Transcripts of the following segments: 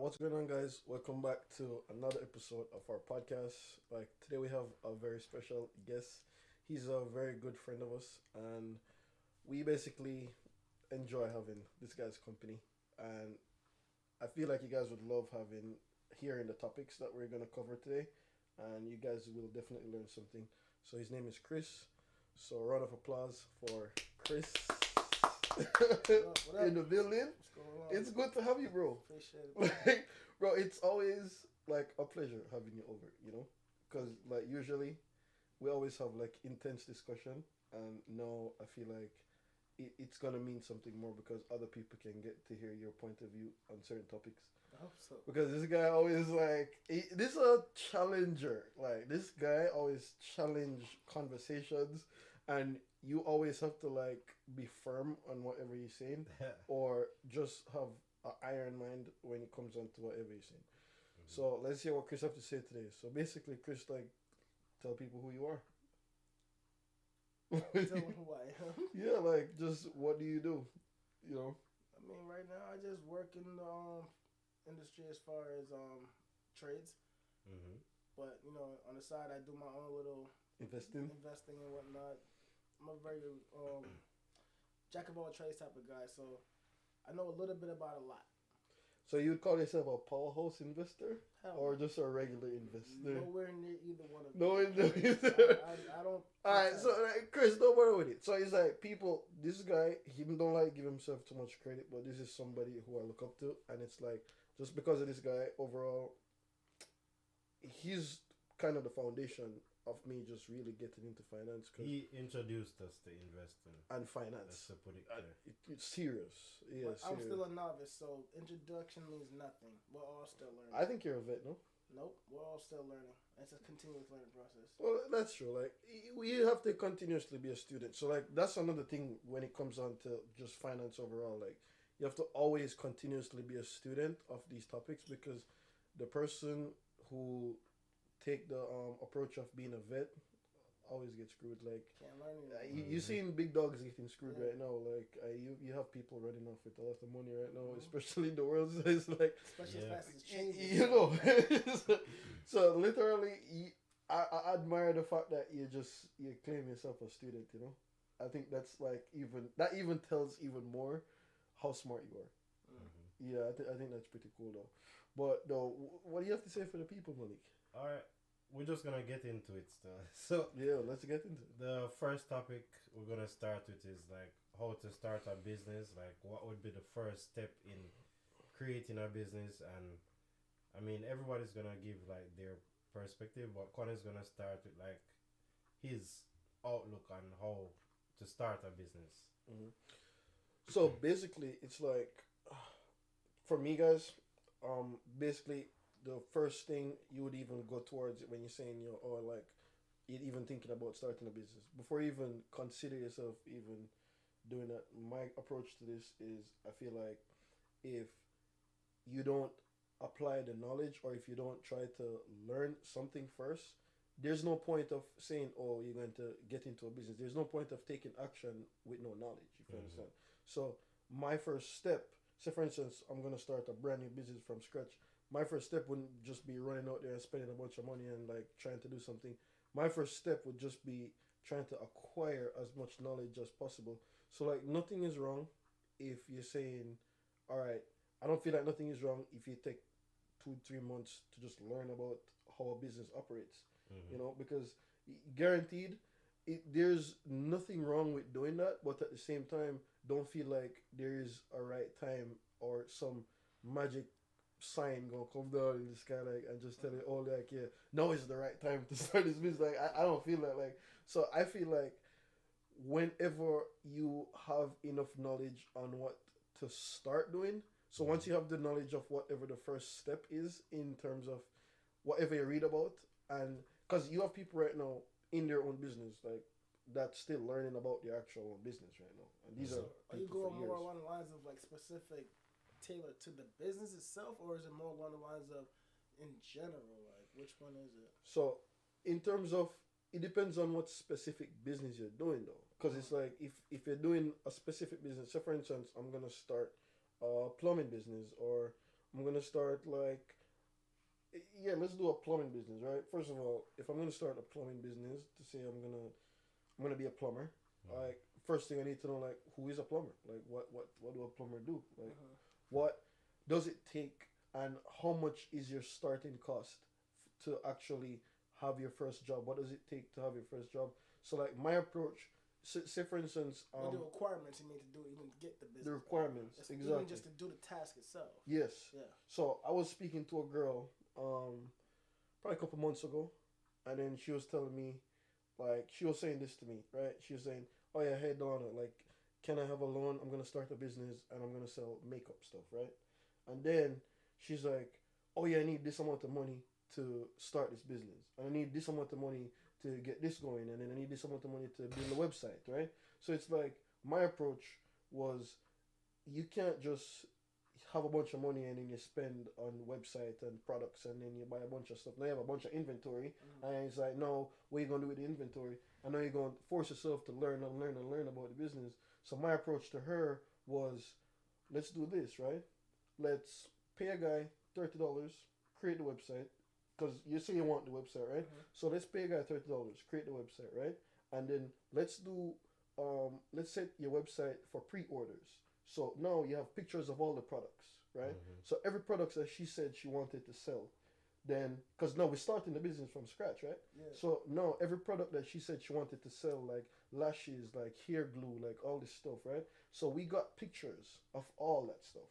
What's going on, guys? Welcome back to another episode of our podcast. Like today, we have a very special guest. He's a very good friend of us, and we basically enjoy having this guy's company. And I feel like you guys would love having hearing the topics that we're gonna cover today, and you guys will definitely learn something. So his name is Chris. So a round of applause for Chris What up? in the building. What's going on? It's good to have you, bro. Appreciate it. Like, bro, it's always like a pleasure having you over, because like usually we always have like intense discussion, and now I feel like it's gonna mean something more because other people can get to hear your point of view on certain topics. I hope so. Because this guy always like this is a challenger. Like this guy always challenge conversations, and you always have to like be firm on whatever you're saying, or just have an iron mind when it comes on to whatever you're saying. So let's hear what Chris have to say today. So basically, Chris, like, tell people who you are. Tell them who I am. Yeah, like, just what do you do? You know, I mean, right now I just work in the industry as far as trades, Mm-hmm. but on the side I do my own little investing. investing and whatnot. I'm a very jack of all trades type of guy, so I know a little bit about a lot. So you'd call yourself a powerhouse investor Hell, or just a regular investor? nowhere near either one of No, them. I don't. All right, so like, Chris, don't worry with it. So it's like people. This guy, he don't like give himself too much credit, but this is somebody who I look up to, and it's like just because of this guy overall, he's kind of the foundation of me just really getting into finance He introduced us to investing. and Let's finance. put it And clear. it's serious. Yeah, But I'm serious. still a novice, so introduction means nothing. We're all still learning. I think you're a vet, no? Nope, we're all still learning. It's a continuous learning process. Well, that's true. Like, you have to continuously be a student. So, like, that's another thing when it comes on to just finance overall. Like, you have to always continuously be a student of these topics because the person who take the approach of being a vet always gets screwed. Like, Can't learn you seen big dogs getting screwed Yeah. right now. Like, you have people running off with a lot of money right now, Mhm. especially in the world. So it's like, especially Yeah. as fast as it's changing. you know. so literally, I admire the fact that you claim yourself a student. I think that's like that even tells even more how smart you are. Mm-hmm. Yeah, I think that's pretty cool though. But though, what do you have to say for the people, Malik? All right, we're just gonna get into it still. So Yeah, let's get into it. the first topic we're gonna start with is like how to start a business. Like what would be the first step in creating a business? And I mean everybody's gonna give like their perspective, but Connor's gonna start with like his outlook on how to start a business. Hmm. So basically, it's like for me, guys. Basically, the first thing you would even go towards it when you're saying or like you're even thinking about starting a business before you even consider yourself even doing that. My approach to this is I feel like if you don't apply the knowledge or if you don't try to learn something first, there's no point of saying, oh, you're going to get into a business. There's no point of taking action with no knowledge, if you understand. So, my first step, say for instance, I'm going to start a brand new business from scratch. My first step wouldn't just be running out there and spending a bunch of money and like trying to do something. My first step would just be trying to acquire as much knowledge as possible. So, like, nothing is wrong if you're saying, all right, I don't feel like nothing is wrong if you take 2 3 months to just learn about how a business operates. Because guaranteed, there's nothing wrong with doing that, but at the same time, don't feel like there is a right time or some magic sign gonna come down in the sky like and just tell you oh like yeah now is the right time to start this business. Like I don't feel that like so I feel like whenever you have enough knowledge on what to start doing. So once you have the knowledge of whatever the first step is in terms of whatever you read about, and because you have people right now in their own business like that's still learning about the actual business right now, and these So, are are you people going for more years. along the lines of like specific tailored to the business itself, or is it more along the lines of in general? Like, which one is it? So in terms of it depends on what specific business you're doing though, because it's like if you're doing a specific business. So for instance, I'm gonna start a plumbing business or I'm gonna start like, yeah, let's do a plumbing business, right? First of all, if I'm gonna start a plumbing business, to say I'm gonna be a plumber, Mm. like first thing I need to know like who is a plumber, like what do a plumber do, like Uh-huh. what does it take, and how much is your starting cost to actually have your first job? What does it take to have your first job? So like my approach, say for instance, What the requirements you need to do even to get the the business going. requirements Even exactly. just to do the task itself. Yes. Yeah. So I was speaking to a girl, probably a couple months ago, and then she was telling me, like, she was saying this to me, right? She was saying, "Oh yeah, hey Donna, like, can I have a loan? I'm gonna start a business and I'm gonna sell makeup stuff, right?" And then she's like, "Oh yeah, I need this amount of money to start this business, and I need this amount of money to get this going, and then I need this amount of money to build a website, right?" So it's like my approach was, you can't just have a bunch of money and then you spend on website and products and then you buy a bunch of stuff. Now you have a bunch of inventory Mm-hmm. and it's like, no, what are you gonna do with the inventory? I know you're gonna force yourself to learn and learn and learn about the business. So my approach to her was, let's do this, right? Let's pay a guy $30, create the website. Because you say you want the website, right? Mm-hmm. So let's pay a guy $30, create the website, right? And then let's set your website for pre-orders. So now you have pictures of all the products, right? Mm-hmm. So every product that she said she wanted to sell, then because now we're starting the business from scratch, right? Yeah. So now every product that she said she wanted to sell, like lashes, like hair glue, like all this stuff, right? So we got pictures of all that stuff.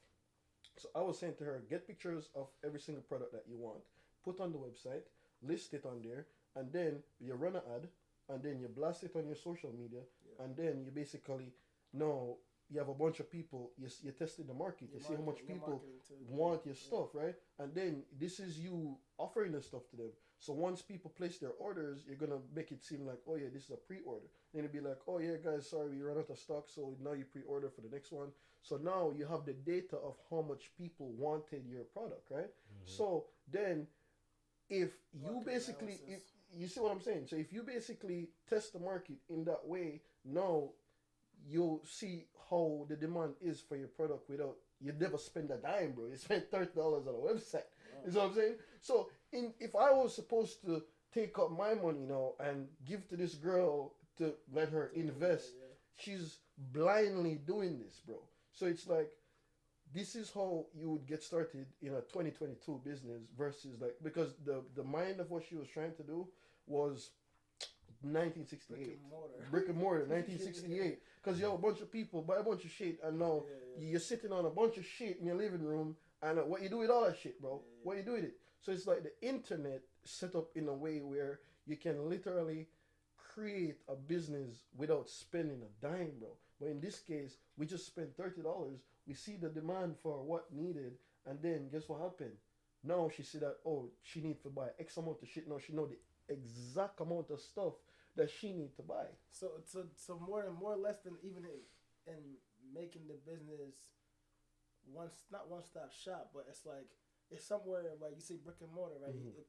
So I was saying to her, get pictures of every single product that you want, put on the website, list it on there, and then you run an ad, and then you blast it on your social media, Yeah. and then you basically know you have a bunch of people. You're testing the market. You Your see how much marketing, your people marketing too. want your Yeah. stuff, right? And then this is you offering the stuff to them. So once people place their orders, you're gonna make it seem like, oh yeah, this is a pre-order. Then it'll be like, oh yeah, guys, sorry, we ran out of stock, so now you pre-order for the next one. So now you have the data of how much people wanted your product, right? Mm-hmm. So then if you Market basically, if analysis. you see what I'm saying, so if you basically test the market in that way, now you'll see how the demand is for your product without you never spend a dime, bro. You spend $30 on a website. Wow. You know what I'm saying? So if I was supposed to take up my money now and give to this girl to let her invest, Yeah. she's blindly doing this, bro. So it's like this is how you would get started in a 2022 business versus like because the mind of what she was trying to do was Brick 1968 and mortar. brick and mortar 1968 because you have a bunch of people buy a bunch of shit and now Yeah. you're sitting on a bunch of shit in your living room and what you do with all that shit, bro? Yeah. What you do with it? So it's like the internet set up in a way where you can literally create a business without spending a dime, bro. But in this case, we just spent $30. We see the demand for what needed, and then guess what happened? Now she said that she need to buy X amount of shit. Now she know the exact amount of stuff that she need to buy. So more or less than even in making the business not one stop shop, but it's like it's somewhere like you see brick and mortar, right? Mhm.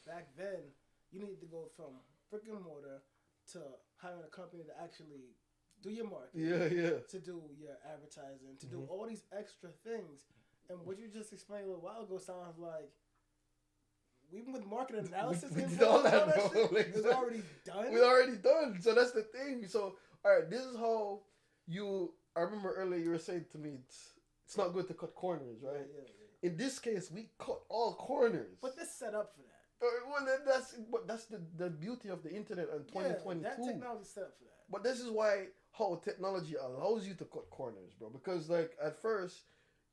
Back then, you needed to go from brick and mortar to hiring a company to actually do your marketing, Yeah. to do your advertising, to do Mhm. all these extra things. And what you just explained a little while ago sounds like even with market analysis, We did involved, all that, shit, bro. it was already done. We already done. So that's the thing. So all right, this is how you. I remember earlier you were saying to me, it's not good to cut corners, right? Yeah. In this case, we cut all corners. But this set up for that. Well, that's the beauty of the internet and 2022. Yeah, that technology set up for that. But this is why how technology allows you to cut corners, bro. Because like at first,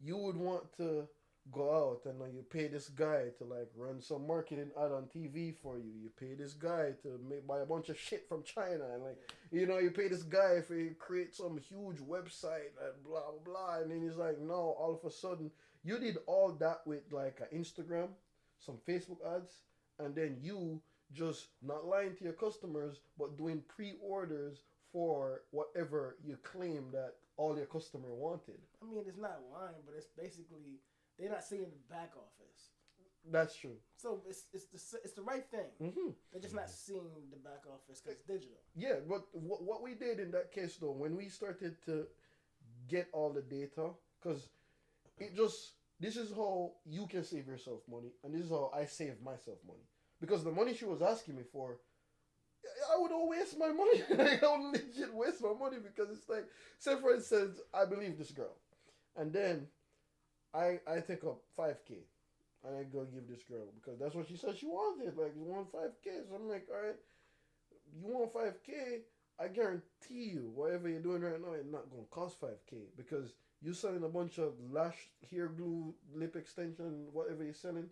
you would want to go out and you pay this guy to like run some marketing ad on TV for you. You pay this guy to buy a bunch of shit from China and like you pay this guy for you create some huge website and blah blah blah. And then he's like, no, all of a sudden you did all that with like an Instagram, some Facebook ads, and then you just not lying to your customers but doing pre-orders for whatever you claim that all your customer wanted. I mean, it's not lying, but it's basically they're not seeing the back office. That's true. So it's the right thing. Mm-hmm. They're just not seeing the back office because it's digital. Yeah, but what we did in that case though, when we started to get all the data, because it just this is how you can save yourself money, and this is how I save myself money. Because the money she was asking me for, I would all waste my money. Like, I would legit waste my money because it's like, say for instance, I believe this girl, and then I take up 5K and I go give this girl because that's what she said she wanted. Like, you want 5K, so I'm like, all right, you want 5K? I guarantee you, whatever you're doing right now, it's not gonna cost 5K because you selling a bunch of lash, hair glue, lip extension, whatever you're selling.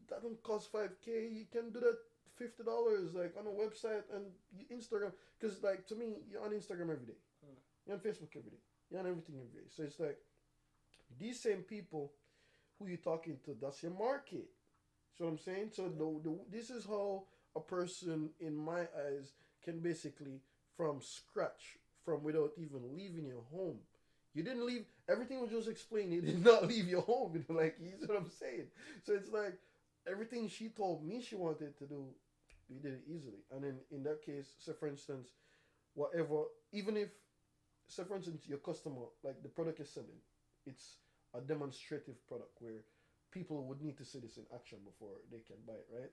That don't cost 5K. You can do that $50 like on a website and Instagram. Because like to me, you're on Instagram every day. You're on Facebook every day. You're on everything every day. So it's like these same people who you're talking to, that's your market. So what I'm saying? So this is how a person, in my eyes, can basically from scratch, from without even leaving your home. You didn't leave. Everything was just explained. You did not leave your home. Like, you see what I'm saying? So it's like everything she told me she wanted to do, you did it easily. And then in that case, say for instance, whatever, even if, say for instance, your customer, like the product you're selling, it's a demonstrative product where people would need to see this in action before they can buy it, right?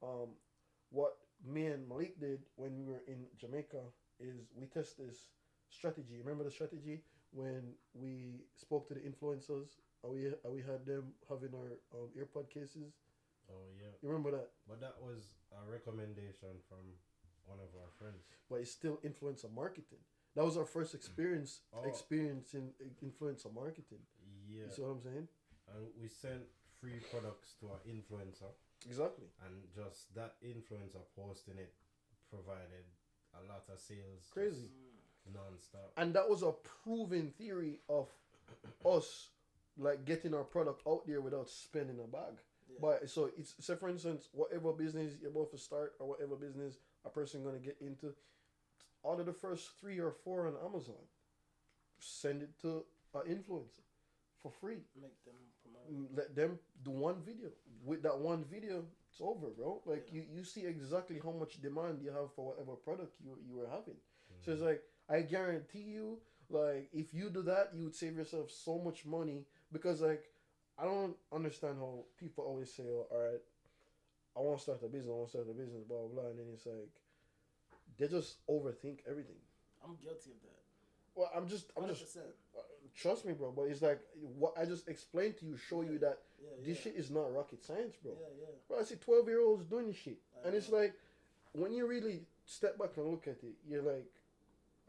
Uh-huh. What me and Malik did when we were in Jamaica is we test this strategy. Remember the strategy when we spoke to the influencers? We had them having our earpod cases. Oh yeah. You remember that? But that was a recommendation from one of our friends. But it's still influencer marketing. That was our first experience in influencer marketing. Yeah. You see what I'm saying? And we sent free products to our influencer. Exactly. And just that influencer posting it provided a lot of sales. Crazy. Non-stop. And that was a proven theory of us like getting our product out there without spending a bag. Yeah. But so it's, say for instance, whatever business you're about to start or whatever business a person gonna get into, out of the first 3 or 4 on Amazon, send it to an influencer for free. Make them promote. Let them do one video. With that one video, it's over, bro. Like, you see exactly how much demand you have for whatever product you were having. So it's like, I guarantee you, like, if you do that, you would save yourself so much money. Because, like, I don't understand how people always say, oh, all right, I want to start a business, blah, blah, blah. And then it's like, they just overthink everything. I'm guilty of that. Well, I'm just, trust me, bro. But it's like, what I just explained to you, show you that this shit is not rocket science, bro. Yeah. Bro, I see 12-year-olds doing this shit. And it's like, when you really step back and look at it, you're like,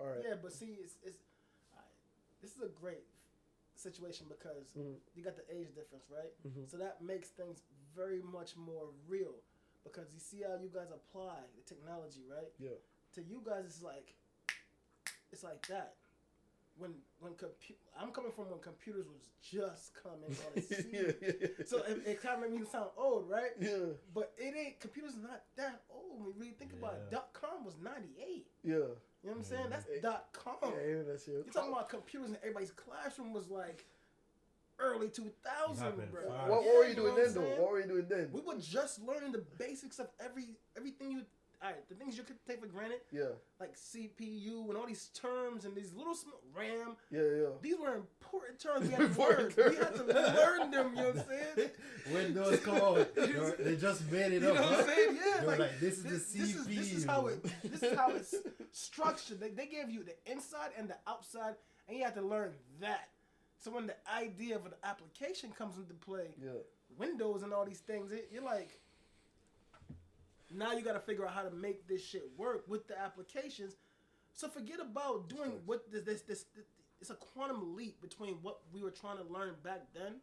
all right. Yeah, but see, it's this is a great situation because you got the age difference, right? Mm-hmm. So that makes things very much more real because you see how you guys apply the technology, right? Yeah. To you guys, it's like that. When I'm coming from when computers was just coming on the scene. So it kind of made me sound old, right? Yeah. But it ain't. Computers not that old when you really think about it. .com was 98. Yeah. You know what I'm saying? That's .com. Yeah, that's it. You're talking about computers in everybody's classroom was like early 2000, bro. What were you doing then, though? What were you doing then? We were just learning the basics of everything you. Alright, the things you could take for granted. Yeah. Like CPU and all these terms and these little small RAM. Yeah. These were important terms we had to learn. We had to learn them, you know what I'm saying? When those come out, they just made it up. You know what I'm saying? Yeah. They were like, this is the CPU. This is how it's structured. They gave you the inside and the outside, and you had to learn that. So when the idea of an application comes into play, Windows and all these things, you're like, now you got to figure out how to make this shit work with the applications. So forget about doing what this. It's a quantum leap between what we were trying to learn back then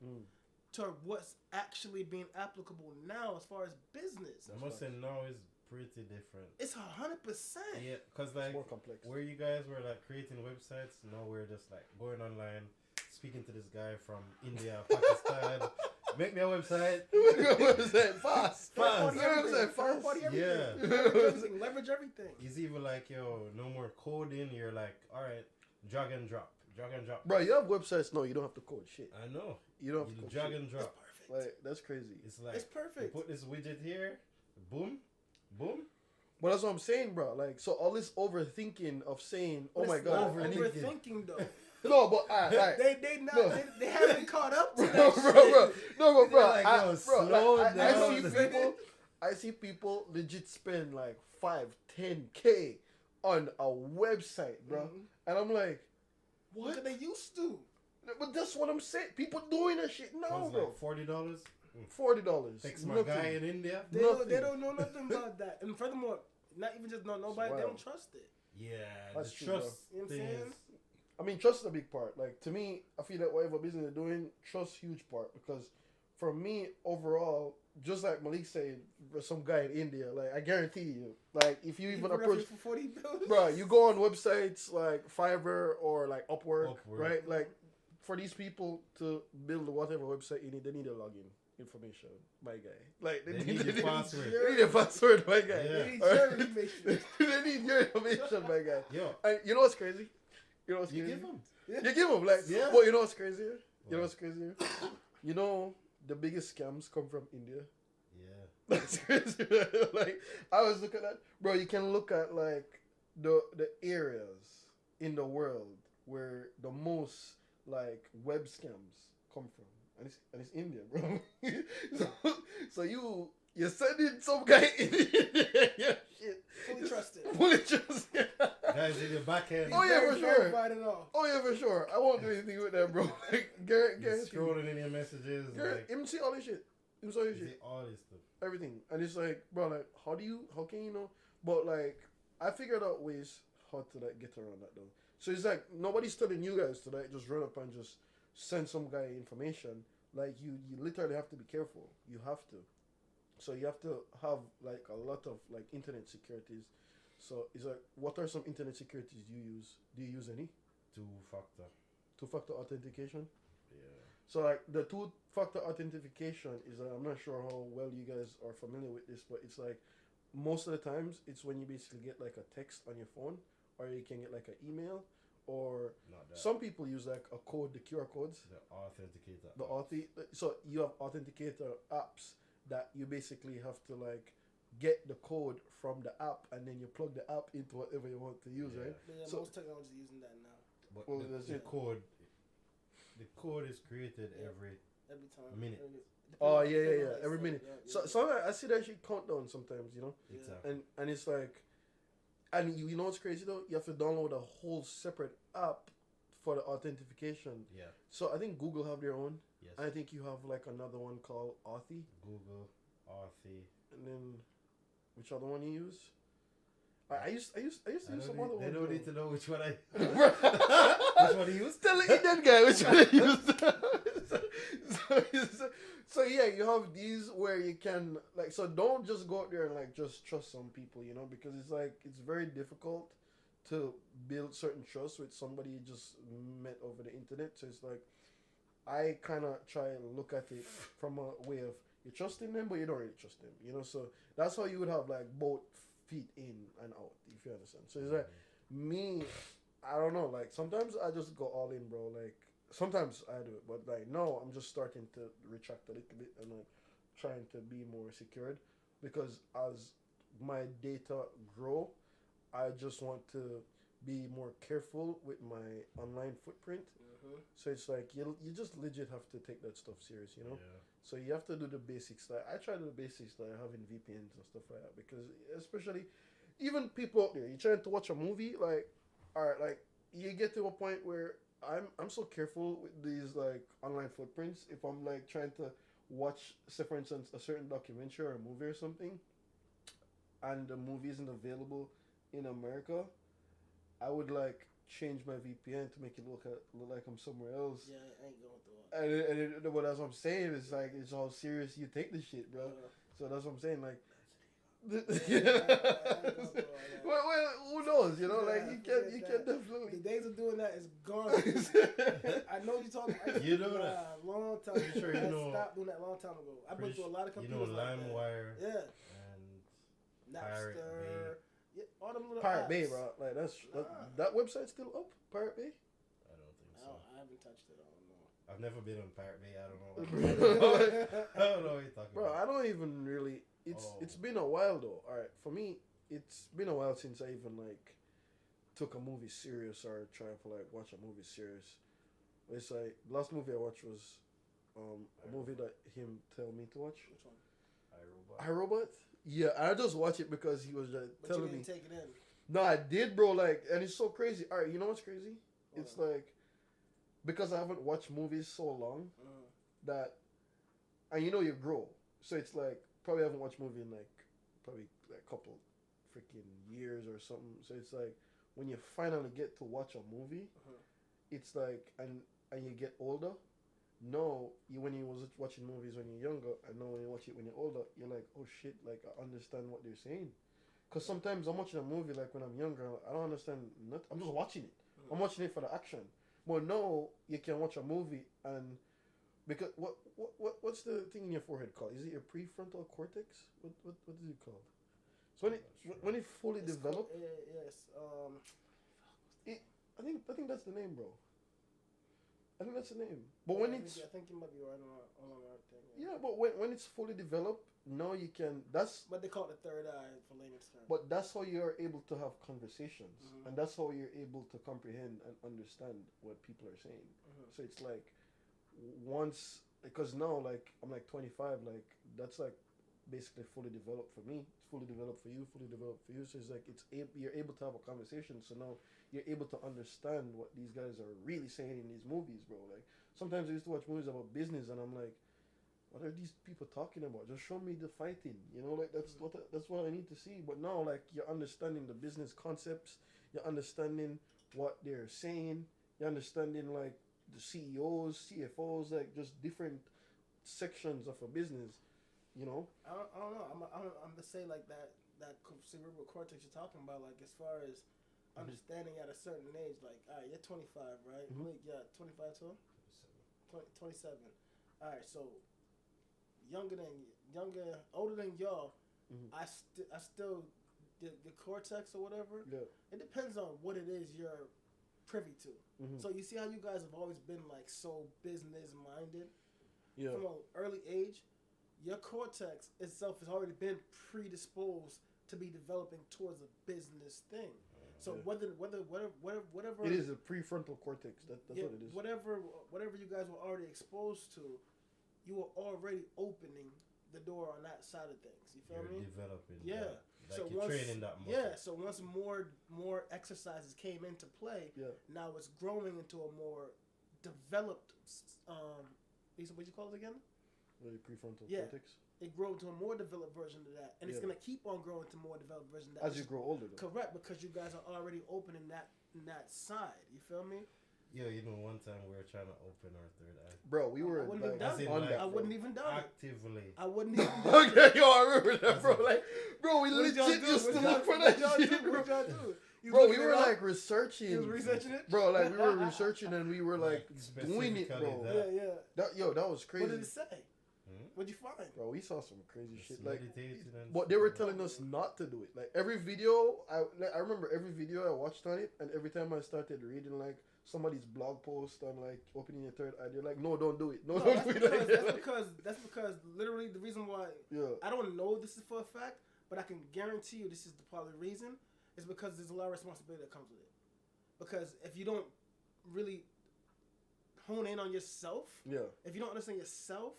to what's actually being applicable now as far as business. I must say now is pretty different. It's 100%. Yeah, because like it's more complex. Where you guys were like creating websites, now we're just like going online, speaking to this guy from India, Pakistan. Make me a website. Fast. Yeah. Leverage everything. He's even like, yo, no more coding. You're like, all right, drag and drop. Bro, you have websites now. You don't have to code shit. I know. You don't have to code drag shit. And drop. That's perfect. Like, that's crazy. It's perfect. You put this widget here. Boom. But that's what I'm saying, bro. Like, so all this overthinking of saying, oh my God. Overthinking, though. No, but alright. They haven't caught up to that bro. shit. No, but bro, Like, yo, I see people legit spend like 5-10K on a website, bro, and I'm like, what? What they used to? But that's what I'm saying. People doing that shit now, bro. Like $40. $40. Text my guy in India. They don't know nothing about that. And furthermore, not even just know nobody, they don't trust it. Yeah, that's the true, trust you know what I'm saying? I mean, trust is a big part. Like, to me, I feel like whatever business they're doing, trust huge part. Because for me, overall, just like Malik said, for some guy in India, like, I guarantee you, like, if you even approach, for 40 bills? bro, you go on websites like Fiverr or like Upwork, right? Like, for these people to build whatever website you need, they need a login information, my guy. Like, they need your password. They need your password, my guy. Yeah. They need your information. They need your information, my guy. Yo, And you know what's crazy? You know what's you crazy? give them. You give them, like, Yeah. But you know what's crazy? You know what's crazy? You know, the biggest scams come from India. Yeah. That's crazy. Like, I was looking at, bro, you can look at, like, the areas in the world where the most, like, web scams come from. And it's India, bro. so you're sending some guy in India. Yeah, shit. Fully trusted. Fully trusted. Guys in your back end. Oh, yeah, for sure. Oh, yeah, for sure. I won't do anything with that, bro. Like, guarantee. Scrolling in your messages. Like, Him see all this shit. Him see all this shit. all this stuff. Everything. And it's like, bro, like, how can you know? But, like, I figured out ways how to, like, get around that, though. So it's like, nobody's telling you guys to, like, just run up and just send some guy information. Like, you literally have to be careful. You have to. So you have to have, like, a lot of, like, internet securities. So it's like, what are some internet securities do you use? Do you use any? Two-factor. Two-factor authentication? Yeah. So, like, the two-factor authentication is, I'm not sure how well you guys are familiar with this, but it's like, most of the times, it's when you basically get, like, a text on your phone, or you can get, like, an email, or some people use, like, a code, the QR codes. The authenticator. So you have authenticator apps that you basically have to, like, get the code from the app, and then you plug the app into whatever you want to use, right? Yeah, so, most technology using that now. But well, the code is created every time. Minute. Oh yeah. Every minute. So I see that shit countdown sometimes, you know. Exactly. And it's like, and you know what's crazy though? You have to download a whole separate app for the authentication. Yeah. So I think Google have their own. Yes. And I think you have like another one called Authy. Google, Authy. And then, which other one you use? I used to use some other one. They don't need to know which one I. Which one you use? Tell the Indian guy which one I use. So yeah, you have these where you can like. So don't just go out there and like just trust some people, you know, because it's like it's very difficult to build certain trust with somebody you just met over the internet. So it's like I kind of try and look at it from a way of you're trusting them, but you don't really trust them, you know. So that's how you would have like both feet in and out, if you understand. So it's like me, I don't know, like sometimes I just go all in, bro. Like sometimes I do it, but like no, I'm just starting to retract a little bit and like trying to be more secured, because as my data grow, I just want to be more careful with my online footprint. So it's like you just legit have to take that stuff serious, you know. So you have to do the basics. Like I try to do the basics, like having VPNs and stuff like that, because especially even people out there, you're trying to watch a movie, like all right, like you get to a point where I'm so careful with these like online footprints. If I'm like trying to watch, say for instance, a certain documentary or a movie or something, and the movie isn't available in America, I would like change my VPN to make it look like I'm somewhere else. Yeah, I ain't going through it. And what that's what I'm saying is like it's how serious you take this shit, bro. So that's what I'm saying, like. Well, who knows? You know, like you can definitely. The days of doing that is gone. I know you're talking. You know that a long time ago. Sure you know. I stopped doing that a long time ago. I've been through a lot of computers. You know, LimeWire. Yeah. And Napster. Yeah, all them little Pirate apps. Bay, bro. Like that website's still up. Pirate Bay. I don't think so. I haven't touched it. I don't know. I've never been on Pirate Bay. I don't know. I don't know what you're talking bro, about. I don't even really. It's been a while though. All right, for me, it's been a while since I even like took a movie serious or trying to like watch a movie serious. It's like the last movie I watched was a movie that him tell me to watch. Which one? iRobot. Yeah, I just watch it because he was But telling you me. didn't take it in. No, I did, bro. Like, and it's so crazy. All right, you know what's crazy? It's like because I haven't watched movies so long that, and you know you grow, so it's like probably haven't watched movie in like probably like a couple freaking years or something. So it's like when you finally get to watch a movie, it's like and you get older. No, you when you was watching movies when you're younger, and now when you watch it when you're older, you're like, oh shit, like I understand what they're saying. Cause sometimes I'm watching a movie like when I'm younger, I don't understand nothing. I'm just watching it. I'm watching it for the action. But now you can watch a movie and because what's the thing in your forehead called? Is it your prefrontal cortex? What is it called? So when it fully developed, yes. I think that's the name, bro. I think that's the name. But when it's I think you might be right on that thing. yeah, but when it's fully developed, now you can. That's But they call it the third eye for layman's terms. but that's how you're able to have conversations, and that's how you're able to comprehend and understand what people are saying. So it's like once because now like I'm like 25, like that's like basically fully developed for me. It's fully developed for you, fully developed for you. So it's like you're able to have a conversation. So now you're able to understand what these guys are really saying in these movies, bro. Like sometimes I used to watch movies about business, and I'm like, what are these people talking about? Just show me the fighting, you know. Like that's what I need to see. But now, like you're understanding the business concepts, you're understanding what they're saying, you're understanding like the CEOs, CFOs, like just different sections of a business, you know. I don't know. I'm gonna say like that cerebral cortex you're talking about, like as far as understanding at a certain age, like all right, you're 25, right? Wait, yeah, 25 too. 27. All right, so older than y'all, I still the cortex or whatever. Yeah. It depends on what it is you're privy to. So you see how you guys have always been like so business minded. Yeah. From an early age, your cortex itself has already been predisposed to be developing towards a business thing. So whatever It is a prefrontal cortex. That's what it is. Whatever you guys were already exposed to, you were already opening the door on that side of things. You feel me? Developing. Yeah. Like so you're training that muscle. Yeah. So once more exercises came into play, now it's growing into a more developed. What you call it again? The prefrontal Yeah. cortex. It grew to a more developed version of that, and it's gonna keep on growing to more developed version of that. As you grow older, though. Correct, because you guys are already opening that side. You feel me? Yeah, you know, one time we were trying to open our third eye. Bro, we were wouldn't like, have done on it. that, I bro. wouldn't even done it. Actively. I wouldn't even. Okay, yo, I remember that, bro. Like, bro, we What did y'all legit do? used to What look y'all- for what that y'all shit, do? bro. What y'all do? You Bro, we looking were it up? like researching. You was researching it? Bro, like we were researching and we were like doing it, specifically bro. that. Yeah. That was crazy. What did it say? What'd you find? Bro, we saw some crazy Just shit. Like, meditating and but they were telling us not to do it. Like every video, I remember every video I watched on it, and every time I started reading like somebody's blog post on like opening your third eye, they're like, no, don't do it. No, don't do it. That's because literally the reason why I don't know this is for a fact, but I can guarantee you this is probably the reason is because there's a lot of responsibility that comes with it. Because if you don't really hone in on yourself, if you don't understand yourself,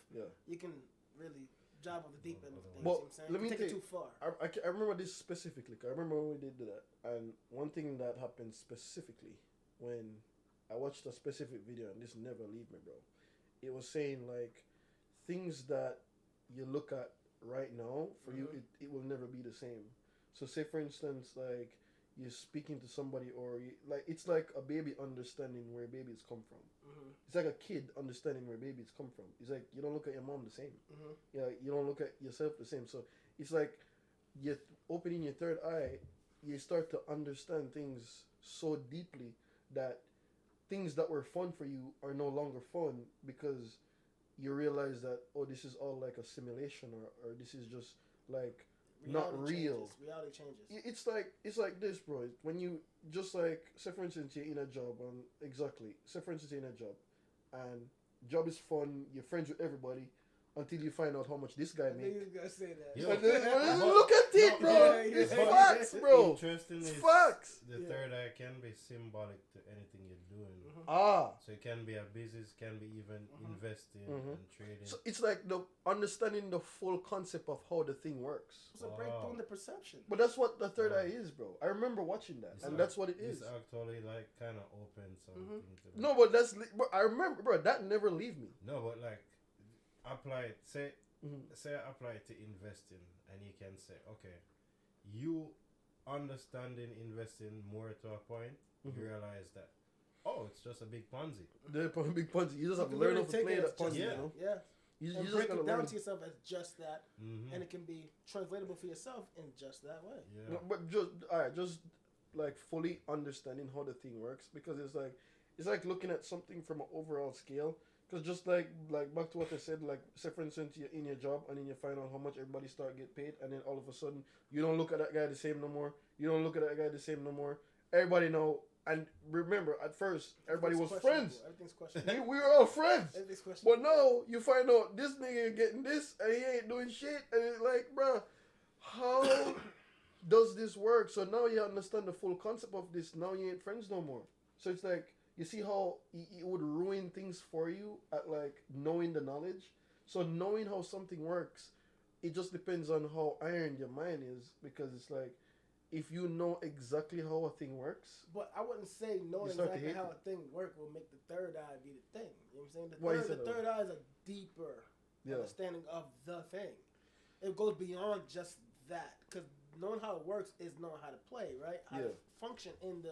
you can really drive off the deep end of things. Well, you know what I'm saying? let me take it too far. I remember this specifically. 'Cause I remember when we did that, and one thing that happened specifically when I watched a specific video, and this never leave me, bro. It was saying like things that you look at right now for you, it will never be the same. So say for instance, like you're speaking to somebody, or like it's like a baby understanding where babies come from. It's like a kid understanding where babies come from. It's like you don't look at your mom the same. Yeah, you don't look at yourself the same. So it's like you're opening your third eye. You start to understand things so deeply that things that were fun for you are no longer fun because you realize that this is all like a simulation, or this is just like not real. Reality changes. It's like this, bro. When you just like say for instance you're in a job say for instance you're in a job and job is fun, you're friends with everybody, until you find out how much this guy I knew you makes. was gonna say that. Yeah. And then, look at it, bro. Yeah, It's yeah. facts, bro. Interesting It's is facts. the Yeah. third eye can be symbolic to anything you're doing. Ah. So it can be a business, can be even investing and trading. So it's like the understanding the full concept of how the thing works. It's a breakthrough in the perception. But that's what the third eye is, bro. I remember watching that, It's and act- that's what it is. It's actually like kind of open something to that. No, but but I remember, bro. That never leave me. No, but like apply it. Say I apply it to investing, and you can say, okay, you understanding investing more to a point, you realize that it's just a big Ponzi. The big Ponzi. You just have to You learn how literally to take play it that as Ponzi. just You Yeah. know, Yeah. you And just break gotta it down learn. to yourself as just that, and it can be translatable for yourself in just that way. Yeah. No, but just like fully understanding how the thing works, because it's like looking at something from an overall scale. Because just like back to what I said, like say for instance you're in your job and then you find out how much everybody start get paid, and then all of a sudden you don't look at that guy the same no more. You don't look at that guy the same no more. Everybody know, and remember at first everybody was friends. Everything's questionable. We were all friends. Everything's questionable. But now you find out this nigga getting this and he ain't doing shit, and it's like, bruh, how does this work? So now you understand the full concept of this. Now you ain't friends no more. So it's like, you see how it would ruin things for you at like knowing the knowledge. So knowing how something works, it just depends on how iron your mind is, because it's like, if you know exactly how a thing works. But I wouldn't say knowing You start to exactly hate how it. a thing work will make the third eye be the thing. You know what I'm saying? Why you The say that? third eye is a deeper understanding of the thing. It goes beyond just that, because knowing how it works is knowing how to play, right? How to function in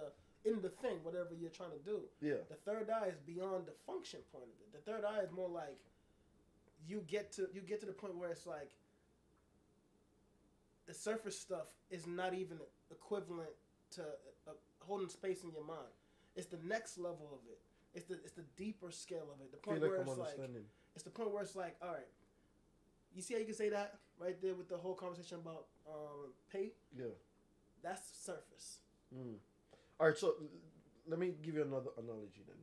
the thing, whatever you're trying to do. Yeah. The third eye is beyond the function point of it. The third eye is more like you get to the point where it's like the surface stuff is not even equivalent to holding space in your mind. It's the next level of it. It's the deeper scale of it. The point where it's like it's the point where it's like, all right, you see how you can say that right there with the whole conversation about pay. Yeah. That's surface. All right, so let me give you another analogy then.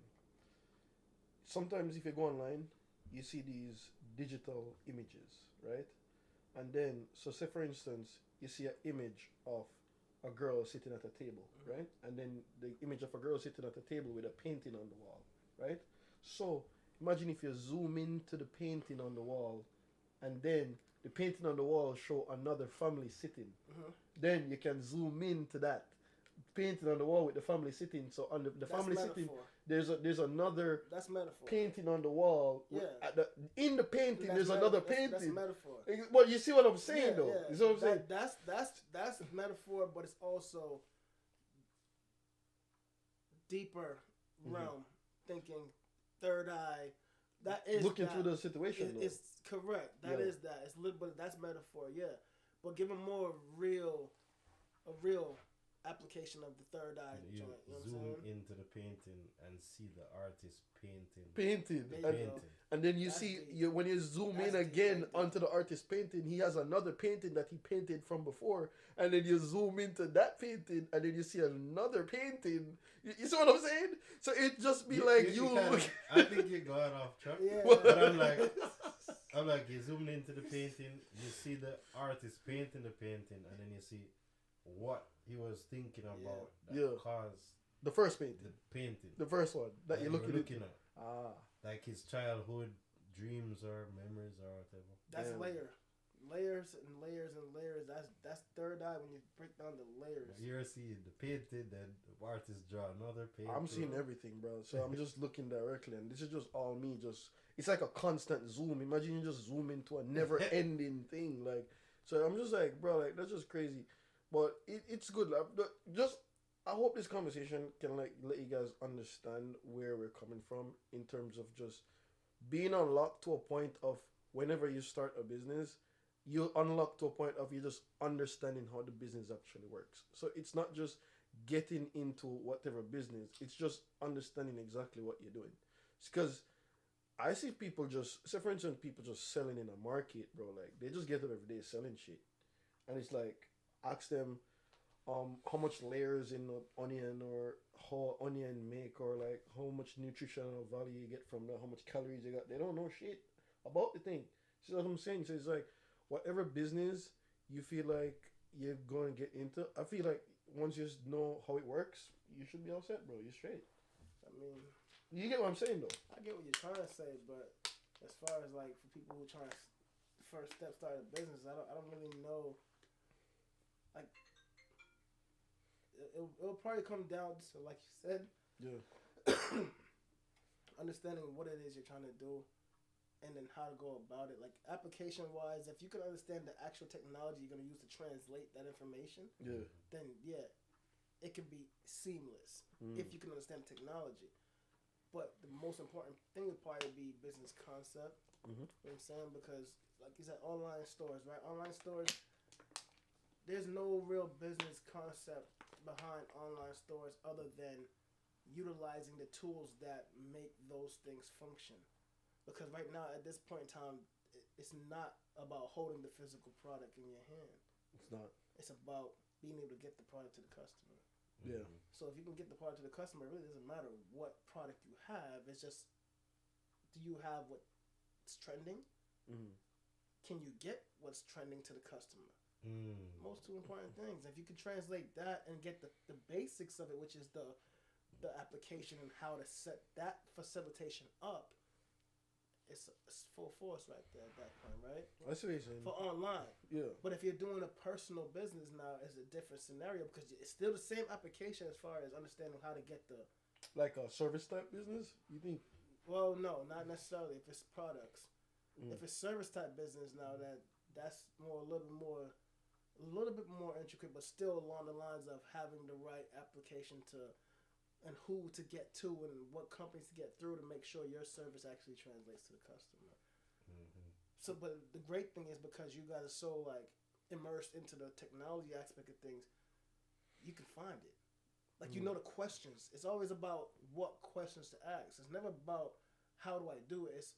Sometimes if you go online, you see these digital images, right? And then, so say for instance, you see an image of a girl sitting at a table, right? And then the image of a girl sitting at a table with a painting on the wall, right? So imagine if you zoom into the painting on the wall, and then the painting on the wall show another family sitting. Then you can zoom into that painting on the wall with the family sitting. So on the family sitting, there's another that's metaphor painting on the wall. Yeah. In the painting, there's another painting. That's metaphor. Well, you see what I'm saying, though. Yeah. You see what I'm saying? That's metaphor, but it's also deeper realm thinking, third eye. That is looking through the situation. It's correct. That is that. It's little, but that's metaphor. Yeah, but give them more a real application of the third eye You joint. You know zoom what I'm saying? into the painting and see the artist painting. There you go. And then you That's see deep. when you zoom That's in deep again right there. onto the artist's painting, he has another painting that he painted from before, and then you zoom into that painting, and then you see another painting. You see what I'm saying? So it just be You kinda, I think you're going off track. Yeah. But I'm like, you zoom into the painting, you see the artist painting the painting, and then you see what he was thinking about that caused the first painting, the painting, the first one that you're looking at. Ah, Like his childhood dreams or memories or whatever. That's layers and layers and layers. That's third eye when you break down the layers. You're seeing the painting, then the artist draw another painting. I'm seeing everything, bro. So I'm just looking directly, and this is just all me. It's like a constant zoom. Imagine you just zoom into a never-ending thing, like. So I'm just like, bro, like that's just crazy, but it's good. Like, I hope this conversation can like let you guys understand where we're coming from in terms of just being unlocked to a point of whenever you start a business, you unlock to a point of you just understanding how the business actually works. So it's not just getting into whatever business, it's just understanding exactly what you're doing. It's because I see people just, say for instance, people just selling in a market, bro. Like they just get up every day selling shit, and it's like ask them, how much layers in the onion, or how onion make, or like how much nutritional value you get from that, how much calories you got. They don't know shit about the thing. See what I'm saying? So it's like whatever business you feel like you're going to get into, I feel like once you just know how it works, you should be all set, bro. You're straight. I mean, You get what I'm saying, though. I get what you're trying to say, but as far as like for people who are trying to first step start a business, I don't really know. Like, it'll probably come down to, like you said, Yeah. understanding what it is you're trying to do, and then how to go about it. Like application wise, if you can understand the actual technology you're gonna use to translate that information, Yeah. then yeah, it can be seamless if you can understand the technology. But the most important thing would probably be business concept. Mm-hmm. You know what I'm saying? Because like you said, online stores, right? Online stores, there's no real business concept behind online stores other than utilizing the tools that make those things function. Because right now, at this point in time, it's not about holding the physical product in your hand. It's not. It's about being able to get the product to the customer. Yeah. So if you can get the product to the customer, it really doesn't matter what product you have. It's just, do you have what's trending? Mm-hmm. Can you get what's trending to the customer? Most two important things. If you can translate that and get the basics of it, which is the application and how to set that facilitation up, it's full force right there at that point, right? I see what you're saying. For online. Yeah. But if you're doing a personal business now, it's a different scenario because it's still the same application as far as understanding how to get the... Like a service type business, you think? Well, no, not necessarily if it's products. If it's service type business now, that's more a little bit more intricate, but still along the lines of having the right application to... and who to get to and what companies to get through to make sure your service actually translates to the customer. So, but the great thing is because you guys are so like immersed into the technology aspect of things, you can find it. Like you know the questions. It's always about what questions to ask. It's never about how do I do it. It's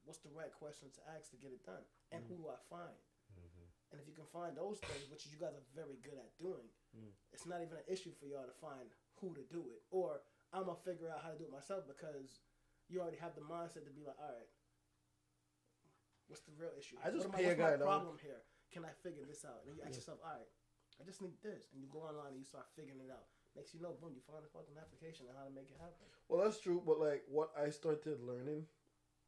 what's the right questions to ask to get it done, and who do I find? And if you can find those things, which you guys are very good at doing, it's not even an issue for y'all to find who to do it. Or I'm going to figure out how to do it myself because you already have the mindset to be like, all right, what's the real issue? I just what's my problem here? Can I figure this out? And you ask yourself, all right, I just need this. And you go online and you start figuring it out. Next you know, boom, you find a fucking application on how to make it happen. Well, that's true. But like what I started learning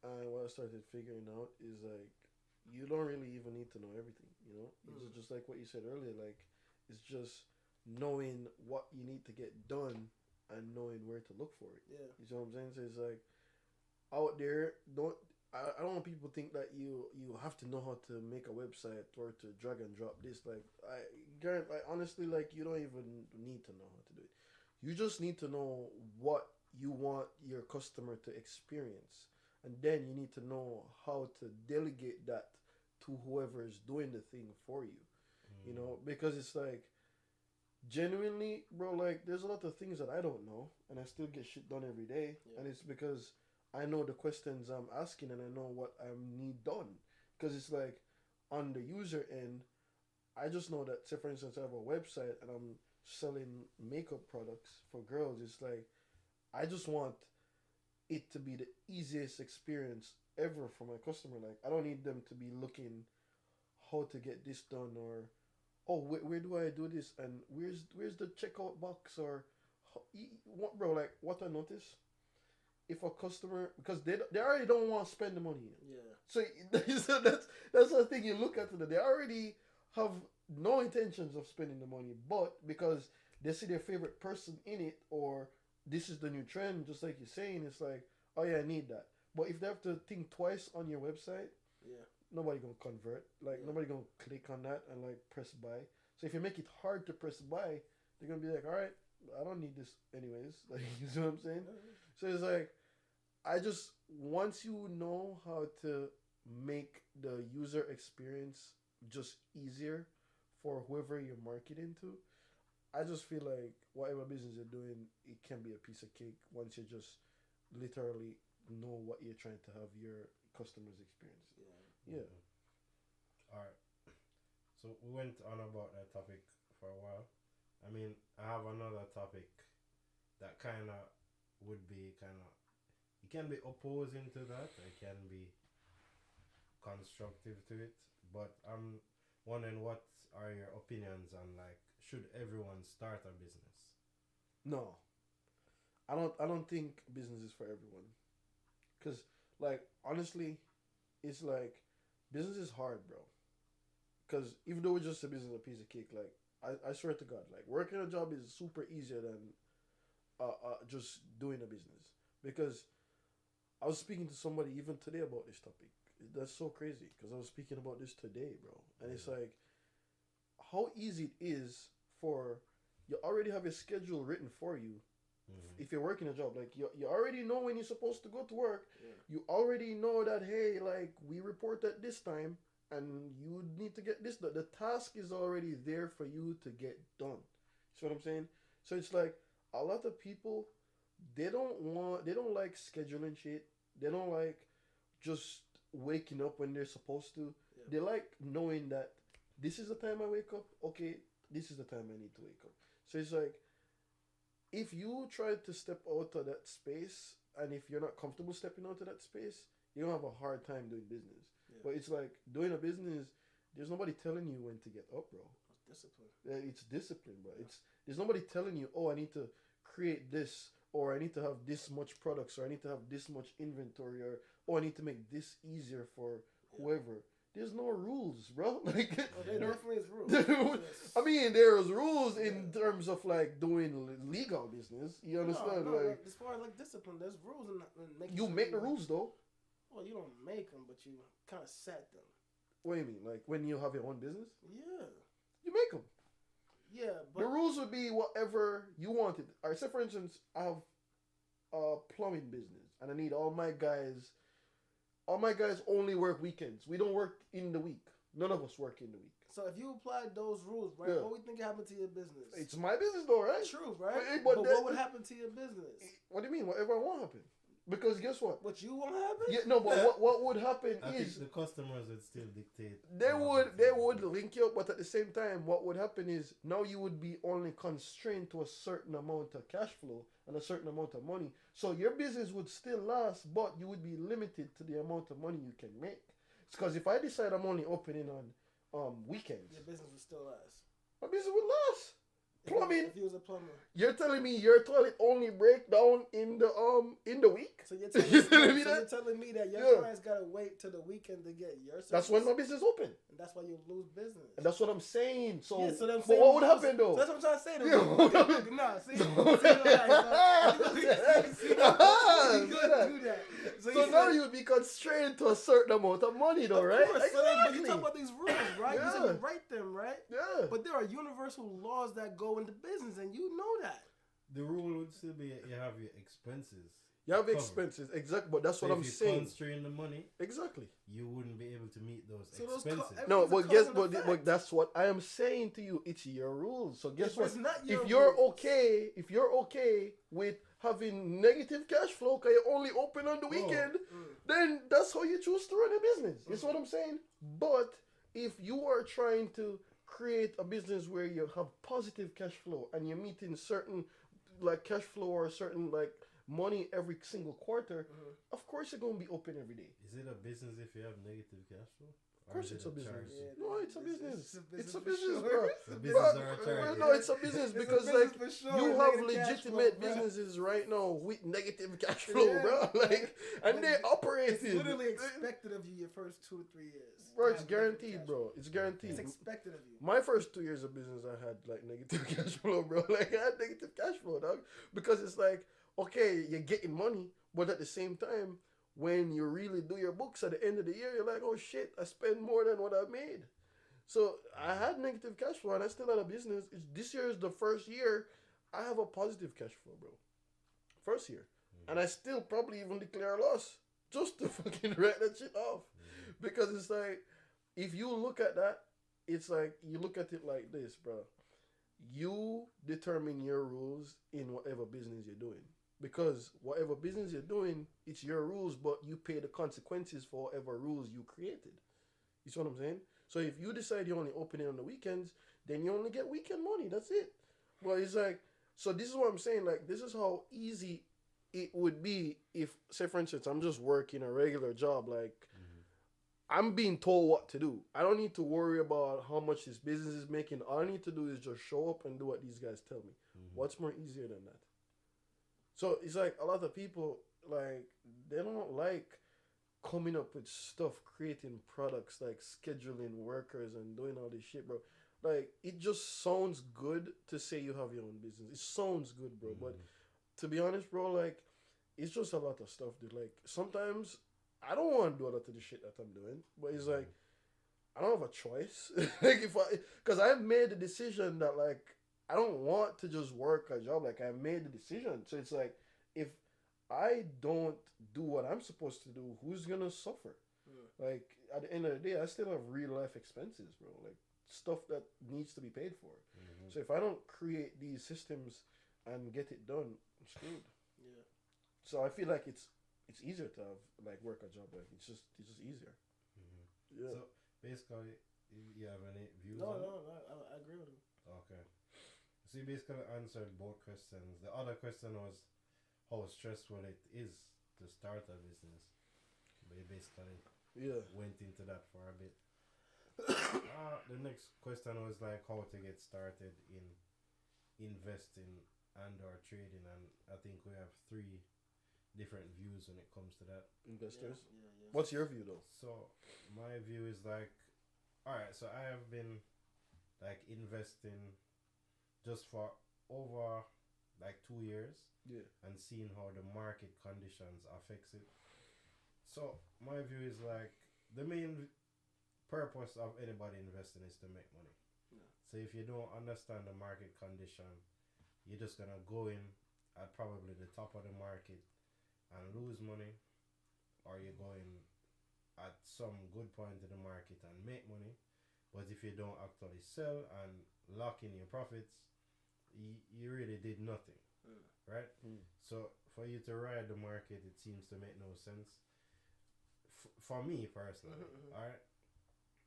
and what I started figuring out is like, you don't really even need to know everything, you know? It's just like what you said earlier, like, it's just knowing what you need to get done and knowing where to look for it. Yeah. You see what I'm saying? So it's like, out there, I don't want people to think that you have to know how to make a website or to drag and drop this. Like, honestly, like, you don't even need to know how to do it. You just need to know what you want your customer to experience. And then you need to know how to delegate that to whoever is doing the thing for you. You know, because it's like, genuinely, bro, like, there's a lot of things that I don't know, and I still get shit done every day. Yeah. And it's because I know the questions I'm asking, and I know what I need done. Because it's like, on the user end, I just know that, say, for instance, I have a website, and I'm selling makeup products for girls. It's like, I just want it to be the easiest experience ever for my customer. Like, I don't need them to be looking how to get this done, or where do I do this, and where's the checkout box, or what, bro. Like, what I notice, if a customer, because they already don't want to spend the money, so that's the thing. You look at it, they already have no intentions of spending the money, but because they see their favorite person in it, or this is the new trend, just like you're saying, it's like, oh yeah, I need that. But if they have to think twice on your website, nobody gonna convert. Like, nobody gonna click on that and like press buy. So if you make it hard to press buy, they're gonna be like, all right, I don't need this anyways. Like, you see what I'm saying? So it's like, once you know how to make the user experience just easier for whoever you're marketing to, I just feel like whatever business you're doing, it can be a piece of cake once you just literally know what you're trying to have your customers experience. Yeah. Alright. So we went on about that topic for a while. I mean, I have another topic that kind of would be it can be opposing to that. It can be constructive to it. But I'm wondering what are your opinions on like should everyone start a business? No, I don't think business is for everyone. Cause like honestly, it's like business is hard, bro. Cause even though it's just a business, a piece of cake, like I swear to God, like working a job is super easier than just doing a business. Because I was speaking to somebody even today about this topic. That's so crazy because I was speaking about this today, bro. And it's like how easy it is for you already have a schedule written for you. If you're working a job, like you already know when you're supposed to go to work. Yeah. You already know that hey, like we report at this time, and you need to get this done. The task is already there for you to get done. See what I'm saying? So it's like a lot of people they don't like scheduling shit. They don't like just waking up when they're supposed to. Yeah. They like knowing that this is the time I wake up. Okay, this is the time I need to wake up. So it's like if you try to step out of that space, and if you're not comfortable stepping out of that space, you're gonna have a hard time doing business. Yeah. But it's like doing a business. There's nobody telling you when to get up, bro. It's discipline. It's discipline, bro. It's there's nobody telling you, oh, I need to create this, or I need to have this much products, or I need to have this much inventory, or oh, I need to make this easier for whoever. There's no rules, bro. Like, Oh, there definitely is rules. I mean, there's rules in terms of like doing legal business. You understand? No, like, as far as like discipline, there's rules in making. you sure make the rules though. Well, you don't make them, but you kind of set them. What do you mean? Like when you have your own business, Yeah. you make them. Yeah, but The rules would be whatever you wanted. All right, say for instance, I have a plumbing business, and I need all my guys. All my guys only work weekends. We don't work in the week. None of us work in the week. so if you applied those rules, right, Yeah. what would you think happened to your business? It's my business though, right? True, right? But But that- what would happen to your business? What do you mean? Whatever I want happen. Because guess what? What you want to happen? Yeah, no, but what would happen I is think the customers would still dictate. they would link you up, but at the same time, what would happen is now you would be only constrained to a certain amount of cash flow and a certain amount of money. So your business would still last, but you would be limited to the amount of money you can make. It's because if I decide I'm only opening on weekends, Your business would still last. my business would last. Plumbing. If you was a plumber. You're telling me your toilet only break down in the week? So you're You're telling, me so that? you're telling me that your Yeah. clients gotta wait till the weekend to get your service. That's when my business open. And that's why you lose business. And that's what I'm saying. So, Yeah, so them but same what would rules- happen though? So that's what I'm trying to say. Yeah, Though. what would Look, nah, see, Ah, you see couldn't that? do that. So you now said- you would be constrained to a certain amount of money though, Of right? course, so then, but you talk about these rules, right? You said Yeah. you write them, right? Yeah. But there are universal laws that go into business, and you know that. The rule would still be you have your expenses. You have covered. expenses, exactly. But that's So what I'm if you saying. constrain the money, Exactly. you wouldn't be able to meet those So those expenses. No, Everything's a but guess, cause and but effect. that's what I am saying to you. It's your rules. So guess If what? it's not your If you're rules- okay, if you're okay with having negative cash flow, cause you only open on the weekend, then that's how you choose to run a business. You see what I'm saying? But if you are trying to create a business where you have positive cash flow and you're meeting certain like cash flow or certain like money every single quarter, of course you're gonna be open every day. Is it a business if you have negative cash flow? Of course it's a business. charge? Yeah. No, it's a business. It's a for business, sure. bro. It's a business or a Bro, charity. no, it's a business It's a because business like for sure, you have negative cash legitimate flow, bro. businesses right now with negative cash flow, Yeah, bro. Like, and But they operating. It's literally expected of you your first 2 to 3 years. Bro, to it's have negative guaranteed, cash bro. flow. It's guaranteed. It's expected of you. My first 2 years of business, I had like negative cash flow, bro. Like I had negative cash flow, dog, because it's like, okay, you're getting money, but at the same time, when you really do your books at the end of the year, you're like, oh shit, I spent more than what I made. So I had negative cash flow, and I still had a business. This year is the first year I have a positive cash flow, bro. First year, and I still probably even declare a loss just to fucking write that shit off, because it's like, if you look at that, it's like you look at it like this, bro. You determine your rules in whatever business you're doing. Because whatever business you're doing, it's your rules, but you pay the consequences for whatever rules you created. You see what I'm saying? So if you decide you only open it on the weekends, then you only get weekend money. That's it. Well, it's like, so this is what I'm saying. Like, this is how easy it would be if, say, for instance, I'm just working a regular job. Like, I'm being told what to do. I don't need to worry about how much this business is making. All I need to do is just show up and do what these guys tell me. What's more easier than that? So it's like a lot of people like they don't like coming up with stuff, creating products, like scheduling workers and doing all this shit, bro. Like it just sounds good to say you have your own business. It sounds good, bro. But to be honest, bro, like it's just a lot of stuff, dude. Like sometimes I don't want to do a lot of the shit that I'm doing, but it's like I don't have a choice. Like if I, because I've made the decision that like I don't want to just work a job. Like I made the decision, so it's like if I don't do what I'm supposed to do, who's gonna suffer? Like at the end of the day, I still have real life expenses, bro. Like stuff that needs to be paid for. So if I don't create these systems and get it done, I'm screwed. Yeah. So I feel like it's easier to have like work a job. Like it's just easier. Yeah. So basically, you have any views? No, on no, it? no. I agree with him. Okay. So you basically answered both questions. The other question was how stressful it is to start a business. But you basically went into that for a bit. The next question was like how to get started in investing and or trading, and I think we have 3 different views when it comes to that. Investors. Yeah. What's your view though? So my view is like, all right. So I have been like investing just for over like 2 years. Yeah. And seeing how the market conditions affects it. So my view is like the main purpose of anybody investing is to make money. Yeah. So if you don't understand the market condition, you're just gonna go in at probably the top of the market and lose money, or you're going at some good point in the market and make money. But if you don't actually sell and lock in your profits, you really did nothing. Right? So for you to ride the market, it seems to make no sense. For me personally, alright?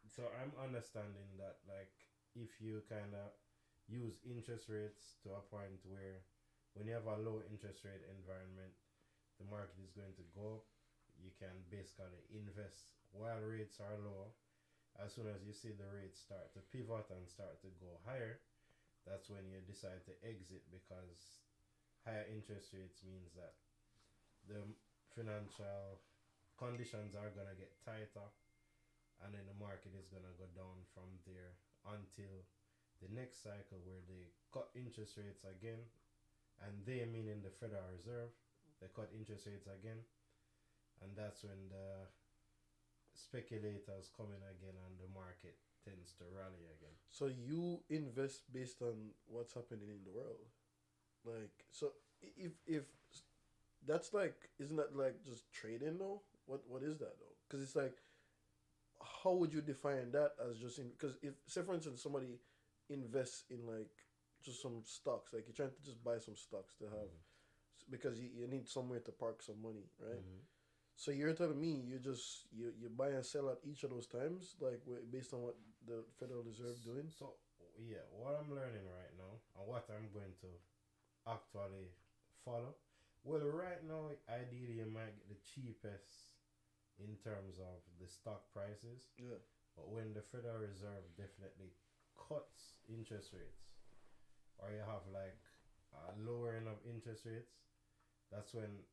So I'm understanding that like if you kind of use interest rates to a point where when you have a low interest rate environment, the market is going to go up. You can basically invest while rates are low. As soon as you see the rates start to pivot and start to go higher, that's when you decide to exit, because higher interest rates means that the financial conditions are going to get tighter, and then the market is going to go down from there until the next cycle where they cut interest rates again, and they meaning the Federal Reserve, they cut interest rates again, and that's when the speculators come in again and the market tends to rally again. So you invest based on what's happening in the world. Like, so if that's like, isn't that like just trading though? What is that though? Because it's like, how would you define that as just in? Because if, say for instance, somebody invests in like just some stocks, like you're trying to just buy some stocks to have, because you need somewhere to park some money, right? So you're telling me you buy and sell at each of those times, like based on what the Federal Reserve doing? So yeah, what I'm learning right now and what I'm going to actually follow. Well, right now, ideally, you might get the cheapest in terms of the stock prices. Yeah. But when the Federal Reserve definitely cuts interest rates, or you have like a lowering of interest rates, that's when,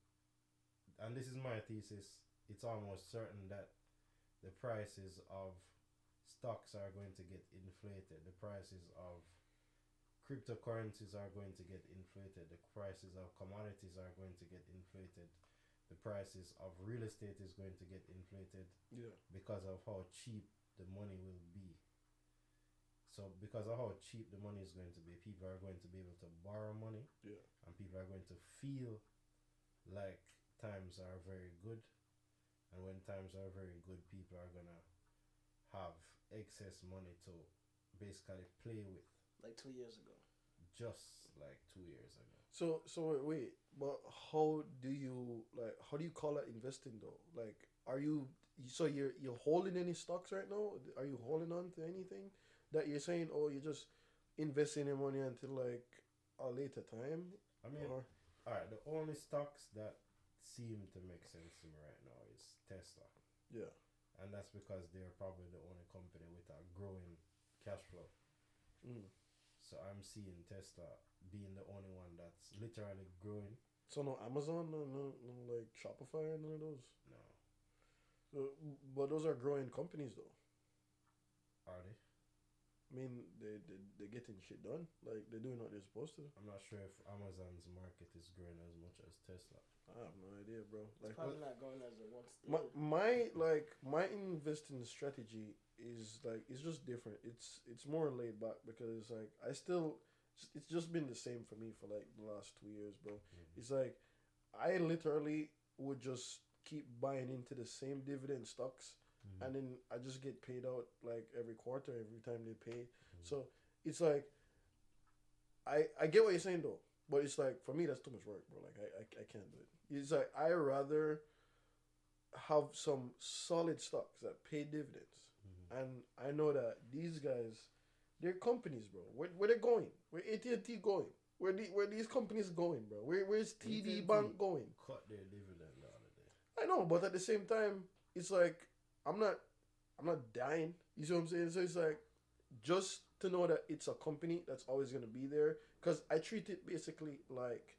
and this is my thesis, it's almost certain that the prices of stocks are going to get inflated. The prices of cryptocurrencies are going to get inflated. The prices of commodities are going to get inflated. The prices of real estate is going to get inflated. Yeah. Because of how cheap the money will be. So because of how cheap the money is going to be, people are going to be able to borrow money. Yeah. And people are going to feel like times are very good. And when times are very good, people are going to have excess money to basically play with. Like 2 years ago. Just like 2 years ago. So wait, but how do you call that investing though? Like, are you, so you're holding any stocks right now? Are you holding on to anything that you're saying, oh, you're just investing your money until like a later time? I mean, alright, the only stocks that seem to make sense to me right now is Tesla. Yeah. and that's because they're probably the only company with a growing cash flow. Mm. So I'm seeing Tesla being the only one that's literally growing. So no Amazon, no like Shopify, none of those. No, But those are growing companies though. are they? I mean, they're getting shit done. Like they're doing what they're supposed to. I'm not sure if Amazon's market is growing as much as Tesla. I have no idea, bro. It's Like probably not going as it once did. my investing strategy is like it's just different. It's more laid back because it's like it's just been the same for me for like the last 2 years, bro. Mm-hmm. It's like I literally would just keep buying into the same dividend stocks, and then I just get paid out like every quarter every time they pay. So it's like I get what you're saying though, but it's like for me that's too much work, bro. Like I can't do it. It's like I rather have some solid stocks that pay dividends, and I know that these guys, they're companies, bro. Where they going? Where AT&T going? Where these companies going, bro? Where's TD AT&T Bank going? cut their dividend the other day. I know, but at the same time, it's like I'm not dying. You see what I'm saying? So it's like just to know that it's a company that's always gonna be there, because I treat it basically like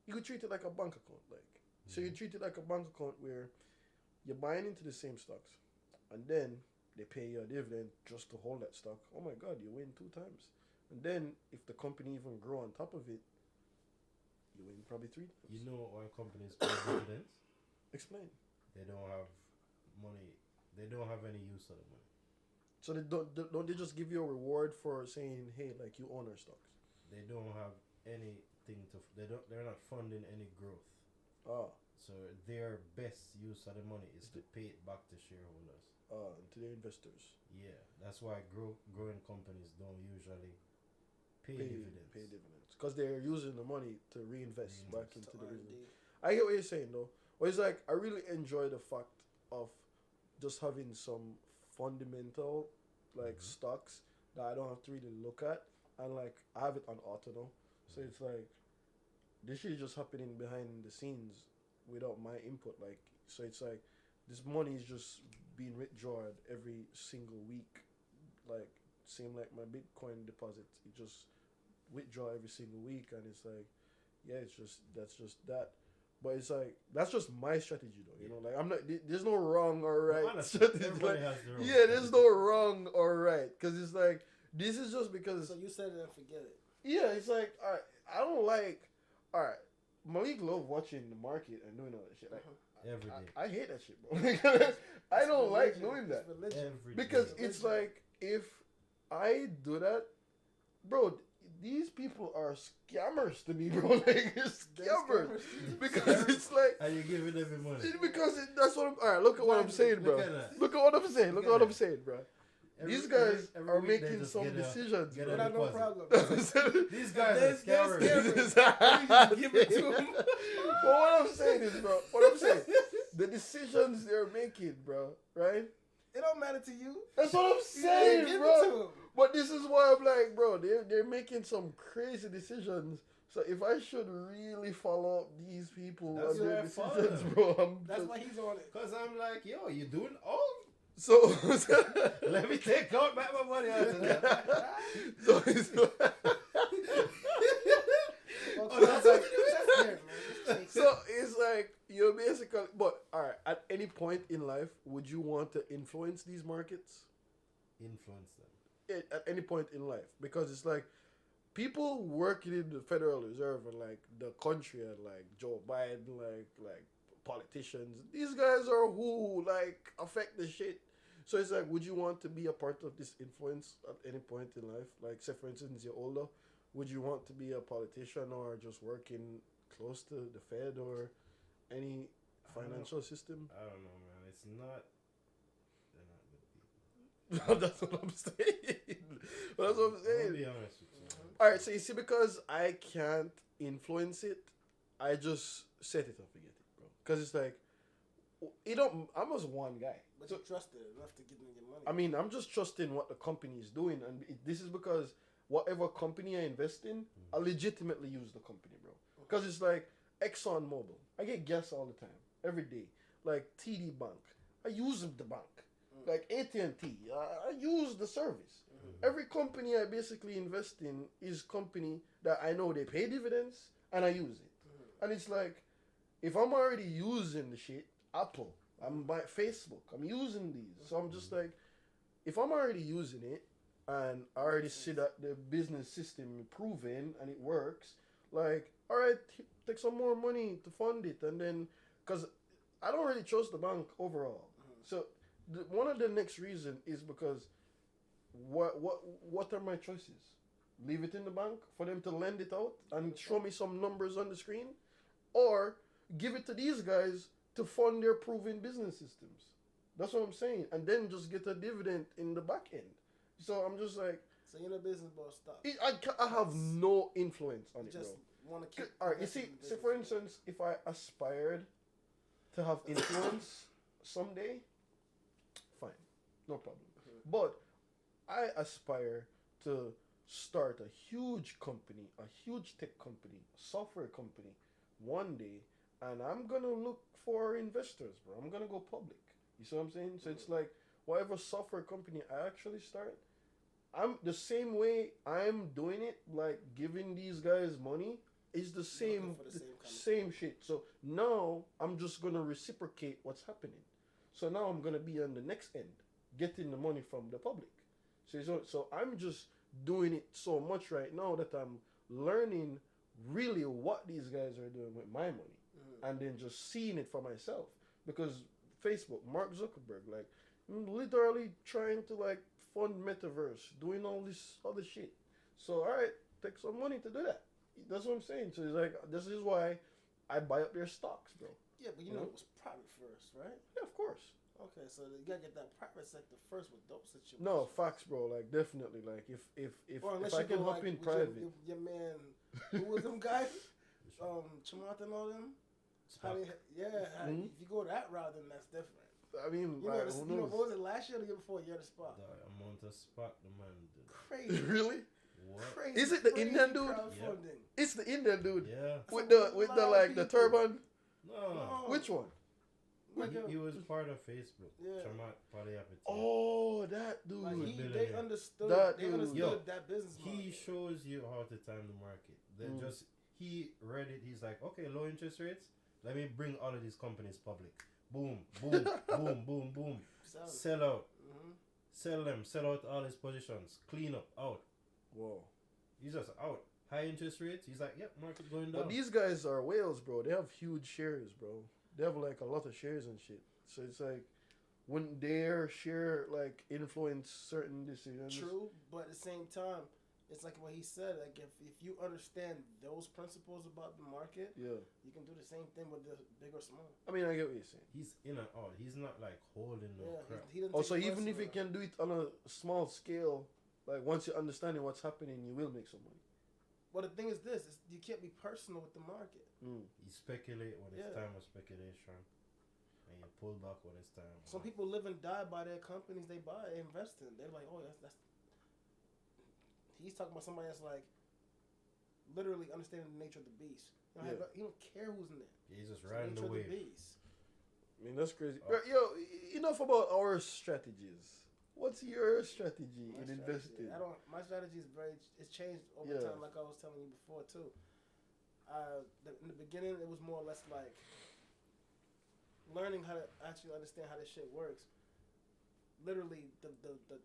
you could treat it like a bank account, like so you treat it like a bank account where you're buying into the same stocks, and then they pay you a dividend just to hold that stock. Oh my God, you win 2 times, and then if the company even grow on top of it, you win probably 3 times. You know why companies pay dividends? Explain. They don't have money. They don't have any use of the money. So don't they just give you a reward for saying, hey, like you own our stocks? They don't have anything to. They're not funding any growth. Ah. So their best use of the money is to pay it back to shareholders. To their investors. Yeah, that's why growing companies don't usually pay dividends. Pay dividends. Because they're using the money to reinvest back into the R&D. business. I get what you're saying though. But it's like I really enjoy the fact of just having some fundamental like stocks that I don't have to really look at, and like I have it on auto now. So it's like this shit is just happening behind the scenes without my input. Like so it's like this money is just being withdrawn every single week. Like same like my Bitcoin deposit. It just withdraw every single week, and it's like yeah, that's just that. But it's like that's just my strategy though, you know. Like I'm not. There's no wrong or right. Honestly, like, everybody has their own yeah, there's no wrong or right, because it's like this is just because. So you said it and forget it. Yeah, it's like alright. I don't like. Alright, Malik love watching the market and doing all that shit. Like Every day. I hate that shit, bro. I don't like doing that because it's like if I do that, bro. These people are scammers to me, bro. Like it's scammers because it's like. Are you giving them money? Because that's what I'm. All right, look at what I'm saying, bro. Look at what I'm saying. Look at what I'm saying, bro. These guys are making some decisions. But I have no problem. These guys are scammers. Give it to them. But what I'm saying is, bro. What I'm saying, the decisions they're making, bro. Right? It don't matter to you. That's what I'm saying, Give bro. it to them. But this is why I'm like, bro, they're making some crazy decisions. So if I should really follow up these people and their decisions, bro, That's why he's on it. Cause I'm like, yo, you doing all? So Let me take out back my money out of that. so it's so it's like you're basically. But all right, at any point in life, would you want to influence these markets? Influence them. At any point in life, because it's like people working in the Federal Reserve and like the country and like Joe Biden, like politicians, these guys are who like affect the shit. So it's like, would you want to be a part of this influence at any point in life? Like, say for instance, you're older, would you want to be a politician or just working close to the Fed or any financial system? I don't know, man. It's not. That's what I'm saying. That's what I'm saying. I'll be honest with you. All right, so you see, because I can't influence it, I just set it and forget it, bro. Because it's like, I'm just one guy. But you trusted enough to give me your money. I mean, I'm just trusting what the company is doing, and this is because whatever company I invest in, I legitimately use the company, bro. Because it's like ExxonMobil. I get gas all the time, every day. Like TD Bank, I use the bank. Like AT&T, I use the service. Every company I basically invest in is company that I know they pay dividends and I use it. And it's like, if I'm already using the shit, Apple, I'm by Facebook, I'm using these. So I'm just like, if I'm already using it and I already see that the business system improving and it works, like, all right, take some more money to fund it. And then, because I don't really trust the bank overall. So one of the next reason is because what are my choices? Leave it in the bank for them to lend it out and show me some numbers on the screen, or give it to these guys to fund their proven business systems. That's what I'm saying, and then just get a dividend in the back end. So I'm just like, so you're the business boss. Stop. I have no influence on it, Just bro. want to keep. All right, you see, say for instance, if I aspired to have influence someday, fine, no problem. But I aspire to start a huge company, a huge tech company, a software company one day, and I'm gonna look for investors, bro. I'm gonna go public. You see what I'm saying? So it's like whatever software company I actually start, I'm the same way I'm doing it, like giving these guys money is the same same shit. So now I'm just gonna reciprocate what's happening. So now I'm gonna be on the next end, getting the money from the public. So I'm just doing it so much right now that I'm learning really what these guys are doing with my money, and then just seeing it for myself. Because Facebook, Mark Zuckerberg, like literally trying to like fund metaverse, doing all this other shit. So all right, take some money to do that. That's what I'm saying. So it's like, this is why I buy up their stocks, bro. Yeah, but you know it was private first, right? Yeah, of course. Okay, so you gotta get that private sector first with those situations. No, facts, bro. Like definitely, like if I can hop in private. Your man, who was them guys? Chamath and all them. If you go that route, then that's different. I mean, you know, what was it last year or the year before? You had a spot. The amount of spot the man did. Crazy. Really? What? Crazy. Is it the Indian dude? Yep. It's the Indian dude. Yeah. With the like the turban. No. Which one? He was part of Facebook. Yeah. Chamath Palihapitiya. Oh, that dude. Like they understood that business model. He shows you how to time the market. Then he read it. He's like, okay, low interest rates. Let me bring all of these companies public. Boom, boom, boom, boom, boom. Sell out. Sell them. Sell out all his positions. Clean up. Out. Whoa. He's just out. High interest rates. He's like, yep, market going down. But these guys are whales, bro. They have huge shares, bro. They have like a lot of shares and shit. So it's like, wouldn't their share like influence certain decisions? True, but at the same time, it's like what he said. Like if you understand those principles about the market, you can do the same thing with the big or small. I mean, I get what you're saying. He's in and out. He's not like holding no crap. Also, even if he can do it on a small scale, like once you're understanding what's happening, you will make some money. Well, the thing is this: you can't be personal with the market. You speculate when it's time of speculation, and you pull back when it's time. Some people live and die by their companies they buy, they invest in. They're like, oh, that's. He's talking about somebody that's like, literally understanding the nature of the beast. He don't care who's in there. Yeah, he's just riding the wave. I mean, that's crazy. Yo, enough about our strategies. What's your strategy in investing? My strategy is it's changed over time, like I was telling you before too. In the beginning, it was more or less like learning how to actually understand how this shit works. Literally, the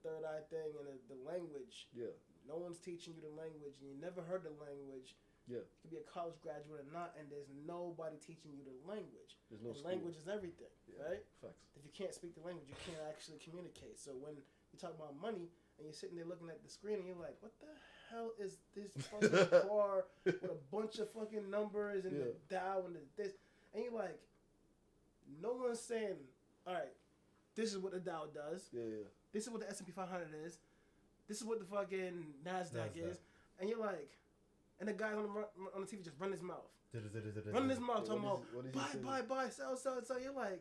third eye thing and the language. Yeah. No one's teaching you the language, and you never heard the language. Yeah. You could be a college graduate or not, and there's nobody teaching you the language. There's no language is everything, right? Facts. If you can't speak the language, you can't actually communicate. So when you talk about money, and you're sitting there looking at the screen, and you're like, what the hell is this fucking bar with a bunch of fucking numbers and the Dow and this? And you're like, no one's saying, all right, this is what the Dow does. Yeah. This is what the S&P 500 is. This is what the fucking NASDAQ is. And you're like, and the guy on the TV just run his mouth. Running his mouth talking about buy, sell. You're like,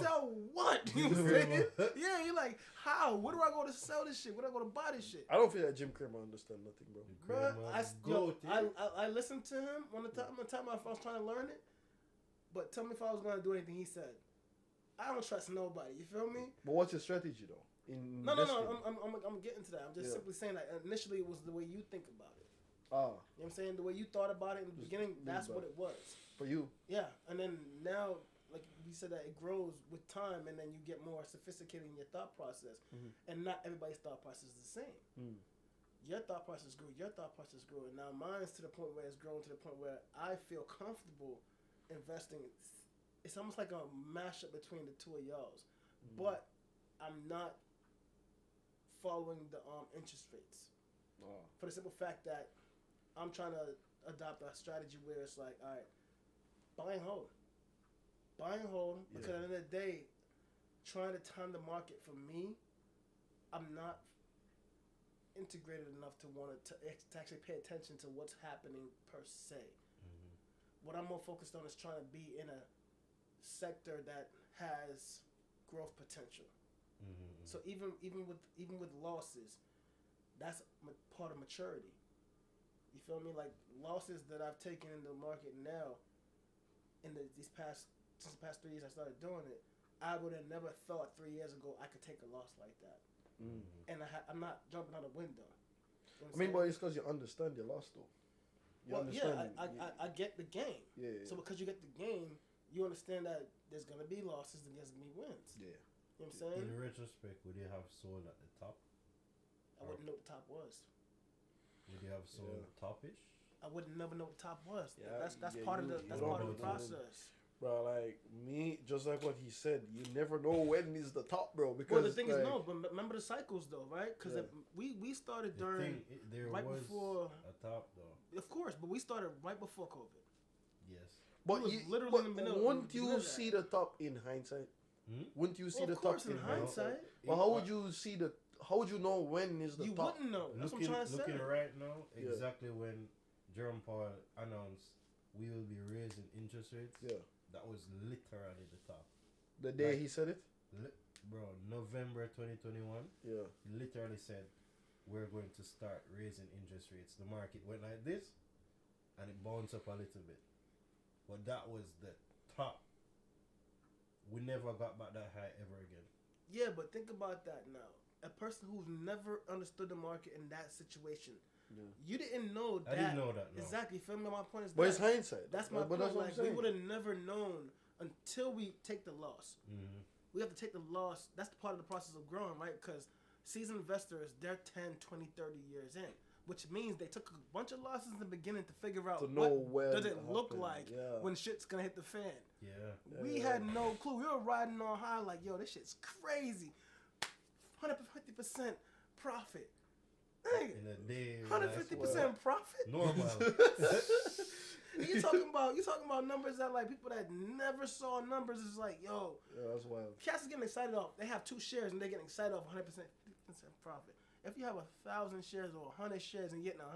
sell what? You know what I'm saying? Yeah, you're like, how? Where do I go to sell this shit? Where do I go to buy this shit? I don't feel that Jim Cramer understand nothing, bro. I listened to him one time I was trying to learn it, but tell me if I was going to do anything he said. I don't trust nobody. You feel me? But what's your strategy though? In No. investing? I'm getting to that. I'm just simply saying that initially it was the way you think about it. Ah, You know what I'm saying? The way you thought about it in the beginning, that's what it was. for you. Yeah, and then now, like we said, that it grows with time, and then you get more sophisticated in your thought process. And not everybody's thought process is the same. Your thought process grew, and now mine's to the point where it's grown to the point where I feel comfortable investing. It's almost like a mashup between the two of y'all's, but I'm not following the interest rates for the simple fact that I'm trying to adopt a strategy where it's like, all right, buy and hold, because at the end of the day, trying to time the market for me, I'm not integrated enough to want to actually pay attention to what's happening per se. What I'm more focused on is trying to be in a sector that has growth potential. So even with losses, that's part of maturity. You feel me? Like losses that I've taken in the market now, since the past 3 years I started doing it, I would have never thought 3 years ago I could take a loss like that. And I'm not jumping out a window. You know I mean, but it's because you understand your loss though. I get the game. Yeah. So because you get the game, you understand that there's gonna be losses and there's gonna be wins. Yeah. You know what I'm saying? In retrospect, would you have sold at the top? I wouldn't know what the top was. Would you have sold top-ish? I would never know what the top was. Yeah, That's part of the process. Bro, like me, just like what he said, you never know when is the top, bro. Because the thing is, no. But remember the cycles, though, right? Because we started during right before a top, though. Of course, but we started right before COVID. Yes. But literally in the middle. Wouldn't you see the top in hindsight? Wouldn't you see the top in hindsight? Well, how would you see the? How would you know when is the top? You wouldn't know. That's what I'm trying to say. Looking right now, exactly when Jerome Powell announced we will be raising interest rates. Yeah. That was literally the top. The day he said it? Bro, November 2021. Yeah. He literally said, we're going to start raising interest rates. The market went like this, and it bounced up a little bit. But that was the top. We never got back that high ever again. Yeah, but think about that now. A person who's never understood the market in that situation. Yeah. You didn't know that. I didn't know that. No. Exactly. Feel me? My point is. But it's hindsight. That's my point. Like we would have never known until we take the loss. We have to take the loss. That's part of the process of growing, right? Because seasoned investors, they're 10, 20, 30 years in, which means they took a bunch of losses in the beginning to figure out what does it look like when shit's gonna hit the fan. Yeah. We had no clue. We were riding on high like, yo, this shit's crazy. 150% profit. Dang, in a day, 150% profit. Normal. you talking about numbers that like people that never saw numbers is like, yo, that's wild. Cats is getting excited off. They have 2 shares and they're getting excited off 100% profit. If you have 1,000 shares or 100 shares and getting 100%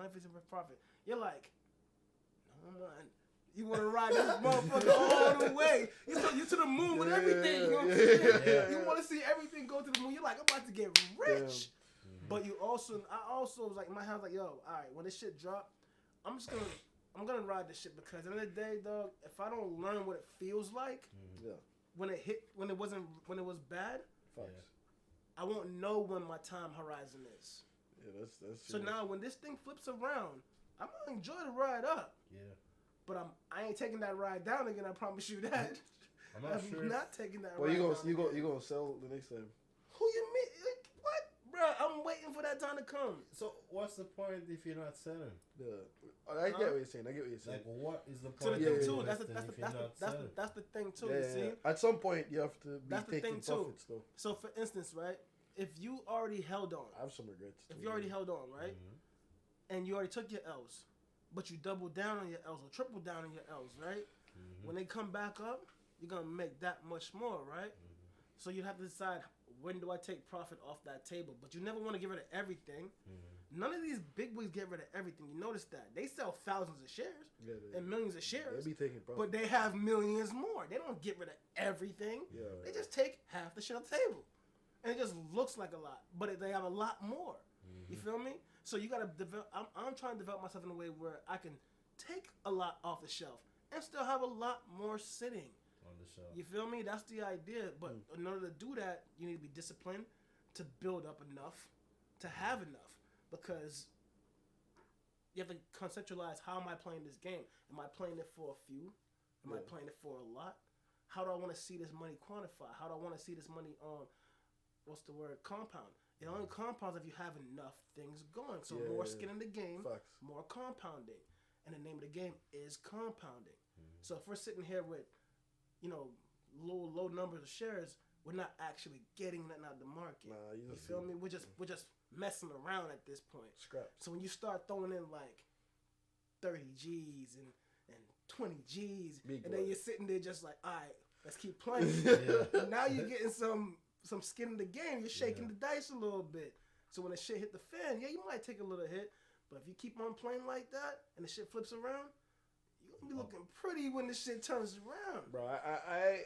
profit, you're like, no man. You want to ride this motherfucker all the way. You to the moon with everything. You know what I'm saying? You want to see everything go to the moon. You're like, I'm about to get rich. But I also was like, in my house, like, yo, all right, when this shit drop, I'm gonna ride this shit because at the end of the day, dog, if I don't learn what it feels like when it was bad, I won't know when my time horizon is. Yeah, that's. So now when this thing flips around, I'm gonna enjoy the ride up. Yeah. But I ain't taking that ride down again. I promise you that. I'm not taking that. Well, ride you gonna sell the next time. Who you mean? Like, what, bro? I'm waiting for that time to come. So what's the point if you're not selling? I get what you're saying. Like, what is the point? So the thing too. That's the thing too. You see? At some point, you have to be taking profits though. So for instance, right? If you already held on, I have some regrets. If you already held on, right, and you already took your L's. But you double down on your L's or triple down on your L's, right? When they come back up, you're going to make that much more, right? So you have to decide, when do I take profit off that table? But you never want to get rid of everything. None of these big boys get rid of everything. You notice that. They sell thousands of shares and millions of shares. They be taking profit. But they have millions more. They don't get rid of everything. They just take half the shit off the table. And it just looks like a lot. But they have a lot more. You feel me? So you gotta develop. I'm trying to develop myself in a way where I can take a lot off the shelf and still have a lot more sitting. the shelf. You feel me? That's the idea. But in order to do that, you need to be disciplined to build up enough, to have enough. Because you have to conceptualize, how am I playing this game? Am I playing it for a few? Am I playing it for a lot? How do I want to see this money quantify? How do I want to see this money compound? It only compounds if you have enough things going. So more skin in the game, more compounding. And the name of the game is compounding. So if we're sitting here with, low numbers of shares, we're not actually getting nothing out of the market. Nah, you feel me? We're just messing around at this point. Scraps. So when you start throwing in like 30 G's and 20 G's, then you're sitting there just like, all right, let's keep playing. And now you're getting some skin in the game. You're shaking the dice a little bit. So when the shit hit the fan, you might take a little hit. But if you keep on playing like that and the shit flips around, you're going to be looking pretty when the shit turns around. Bro, I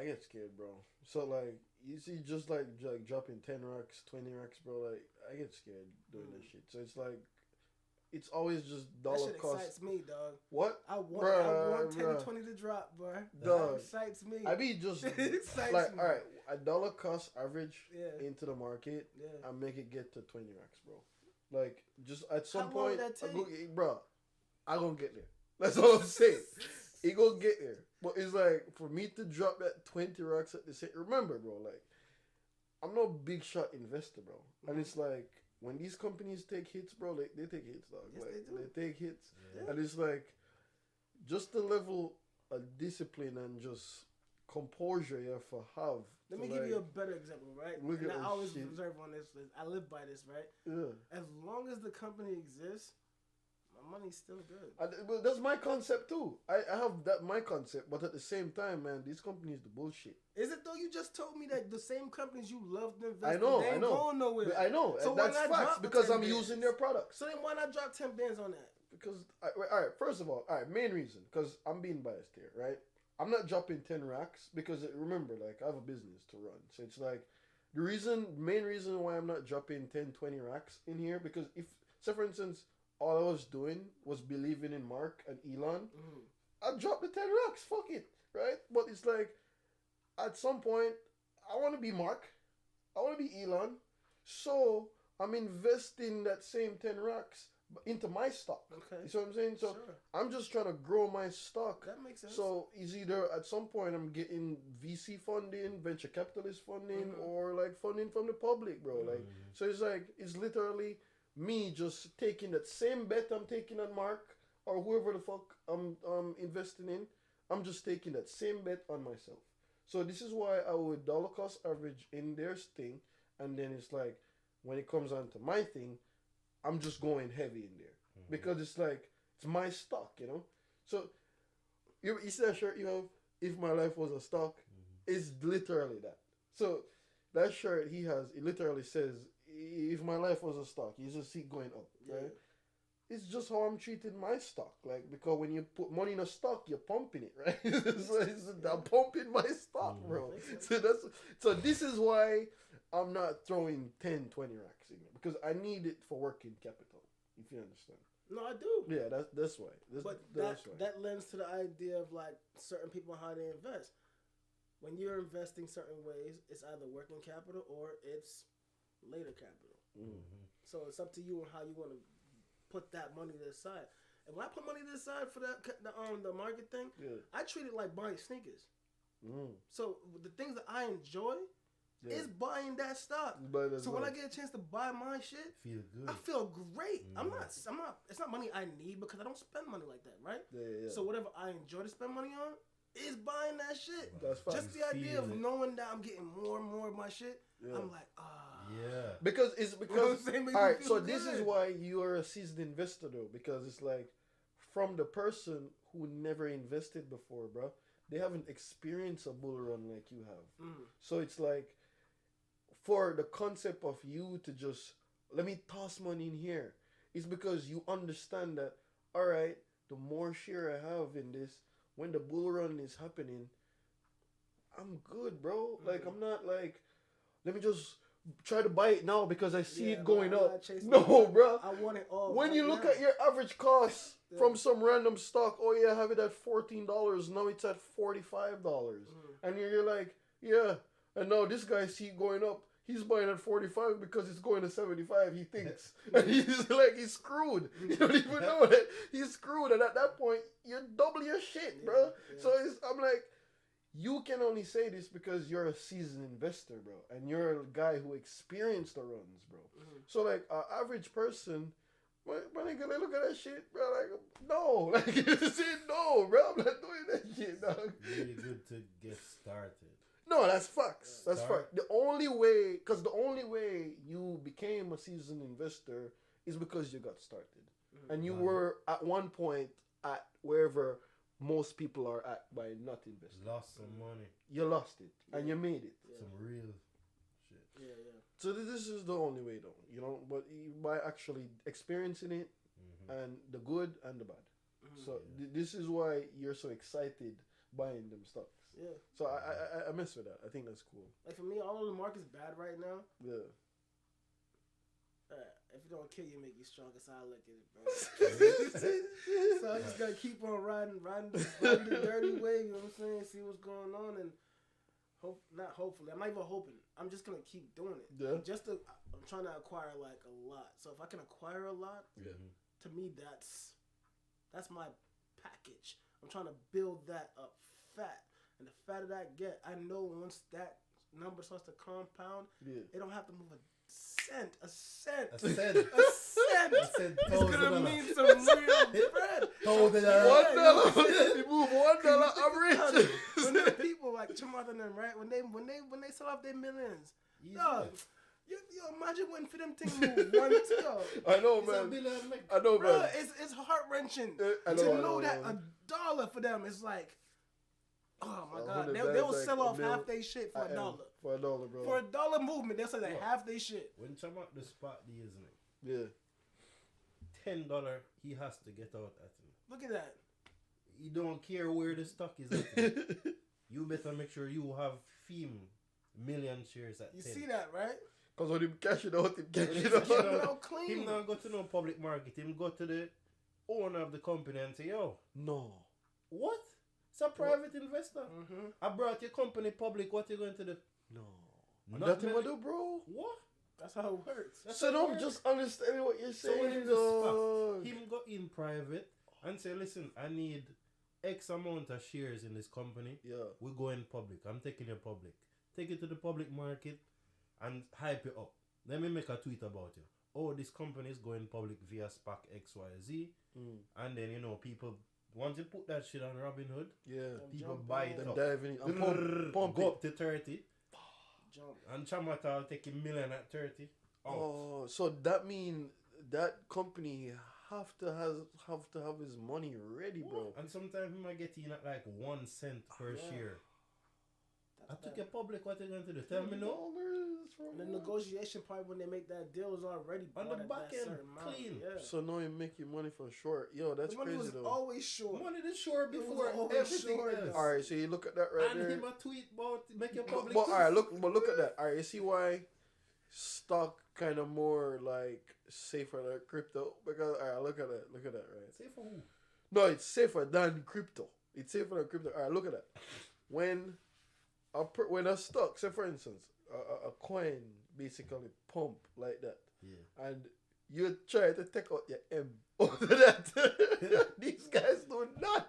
get scared, bro. So, like, you see just, like dropping 10 racks, 20 racks, bro, like, I get scared doing that shit. So, it's like, it's always just dollar that shit cost. Excites me, dog. What? I want 10 to 20 to drop, bro. Dog. That excites me. I be just, it excites like, me. all right, a dollar cost average into the market, I make it get to 20 racks, bro. Like, just at some point, bro, I gonna get there. That's all I'm saying. It gonna get there. But it's like, for me to drop that 20 racks at the same, remember, bro, like, I'm no big shot investor, bro. And it's like, when these companies take hits, bro, they take hits, dog. Yes, like, they take hits. Yeah. And it's like, just the level of discipline and just composure you have to have. Let me give you a better example, right? And I always observe on this. I live by this, right? Yeah. As long as the company exists, my money's still good. But that's my concept too. I have my concept, but at the same time, man, these companies the bullshit. Is it though? You just told me that the same companies you love to invest I know, in, they ain't going nowhere. I know. So that's facts because I'm using their products. So then why not drop 10 bands on that? Because, all right, first of all, main reason, because I'm being biased here, right? I'm not dropping 10 racks because, remember, like, I have a business to run. So it's like, main reason why I'm not dropping 10, 20 racks in here, because say for instance, all I was doing was believing in Mark and Elon, I'd drop the 10 racks, fuck it, right? But it's like, at some point, I want to be Mark, I want to be Elon, so I'm investing that same 10 racks into my stock. Okay. You see what I'm saying? So I'm just trying to grow my stock. That makes sense. So it's either at some point I'm getting VC funding, venture capitalist funding, or like funding from the public, bro. Like, so it's like, it's literally me just taking that same bet I'm taking on Mark or whoever the fuck I'm investing in. I'm just taking that same bet on myself. So this is why I would dollar cost average in their thing, and then it's like when it comes on to my thing, I'm just going heavy in there because it's like it's my stock, you know. So you see that shirt you have? If my life was a stock, it's literally that. So that shirt he has, it literally says, "If my life was a stock," you just see it going up, right? It's just how I'm treating my stock, like, because when you put money in a stock, you're pumping it, right? I'm pumping my stock, bro. So this is why I'm not throwing 10, 20 racks in there, because I need it for working capital, if you understand. No, I do. Yeah, that's why. That's why. That lends to the idea of like certain people how they invest. When you're investing certain ways, it's either working capital or it's later capital. So it's up to you on how you want to put that money to the side. And when I put money to the side for the market thing, I treat it like buying sneakers. So the things that I enjoy is buying that stock. So when I get a chance to buy my shit, feel good. I feel great. I'm not. It's not money I need because I don't spend money like that, right? So whatever I enjoy to spend money on is buying that shit. That's fine. Just the idea of knowing that I'm getting more and more of my shit, I'm like, Because all right. So good. this is why you are a seasoned investor, though, because it's like from the person who never invested before, bro. They haven't experienced a bull run like you have. So it's like, for the concept of you to just, let me toss money in here, it's because you understand that, all right, the more share I have in this, when the bull run is happening, I'm good, bro. Like, I'm not like, let me just try to buy it now because I see it going I'm up. not chasing No, it. bro. I want it all. When right you look now. at your average cost from some random stock, oh yeah, I have it at $14. Now it's at $45, and you're like, yeah. And now this guy see it going up. He's buying at 45 because it's going to 75. He thinks, and he's like, he's screwed. You don't even know that he's screwed. And at that point, you double your shit, bro. Yeah. So I'm like, you can only say this because you're a seasoned investor, bro, and you're a guy who experienced the runs, bro. So like, an average person. My nigga, they look at that shit, bro. Like, no, like you said, no, bro. I'm not doing that shit, dog. Really good to get started. No, that's facts. That's Start. facts. The only way you became a seasoned investor is because you got started, and you were at one point at wherever most people are at by not investing. Lost some money. You lost it, and you made it. Some real shit. Yeah. So this is the only way, though. You know, but by actually experiencing it, and the good and the bad. So this is why you're so excited buying them stocks. Yeah. So I mess with that. I think that's cool. Like for me, although the market's bad right now, Yeah. if it don't kill you, make you stronger. So I look at it, bro. So I'm just gonna keep on riding the dirty wave. You know what I'm saying? See what's going on, and hopefully. I'm not even hoping. I'm just gonna keep doing it. Yeah. I'm trying to acquire like a lot. So if I can acquire a lot, to me that's my package. I'm trying to build that up fat, and the fatter that I get, I know once that number starts to compound, it don't have to move a cent. It's gonna mean some real bread. $1. You move $1 average. When the people like Chamata and them, right? When they sell off their millions, dog. You imagine when for them things move one yo. I know, man. I know, Bro, man. it's heart wrenching I know that $1 for them is like, oh my God, they will sell off half their shit for $1. For $1, bro. For $1 movement, they'll sell like half their shit. When Chamak the spot the isn't it? Yeah. $10 he has to get out at him. Look at that. He don't care where the stock is at him. You better make sure you have million shares at 10. You see that, right? Because when him cash it out, Clean. Him not go to no public market. Him go to the owner of the company and say, yo, no. what? It's a private investor. I brought your company public. What you going to do? No. That's what I do, bro. What? That's how it works. So don't just understand what you're saying. So when him go in private and say, listen, I need X amount of shares in this company. Yeah. We're going public. I'm taking it public. Take it to the public market and hype it up. Let me make a tweet about you. Oh, this company is going public via SPAC XYZ. And then, people, once you put that shit on Robinhood, people buy it up. Diving in. Pump go it. up to 30. Jump. And Chamata will take $1 million at 30. Oh, so that means that company have to have his money ready, bro. And sometimes he might get in at like 1 cent per share. I took it public. What are you going to do? Tell me no. And the negotiation part when they make that deal is already on the back end, clean. Yeah. So now you make your money for short. Yo, that's the money crazy was though. Always short. Money is short before always everything short, else. All right, so you look at that right and there. him a tweet about make your public. But all right, look at that. All right, you see why stock kind of more like safer than crypto? Because all right, look at that, right? Safer for who? No, it's safer than crypto. It's safer than crypto. All right, look at that. When a stock, say for instance, a coin basically pump like that, and you try to take out your M out of that, these guys do not.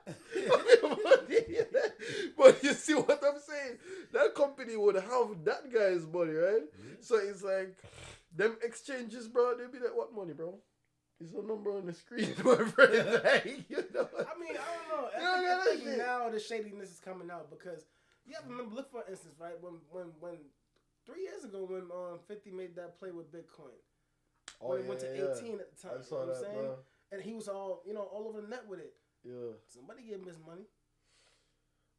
But you see what I'm saying? That company would have that guy's money, right? So it's like them exchanges, bro. They be like, what money, bro? It's a number on the screen, my friend. Like, you know. I mean, I don't know. I think now the shadiness is coming out because you have to remember. Look for instance, right? When 3 years ago when 50 made that play with Bitcoin, when it went to 18 at the time. I saw you know that, what I'm saying? bro. And he was all over the net with it. Yeah. Somebody gave him his money.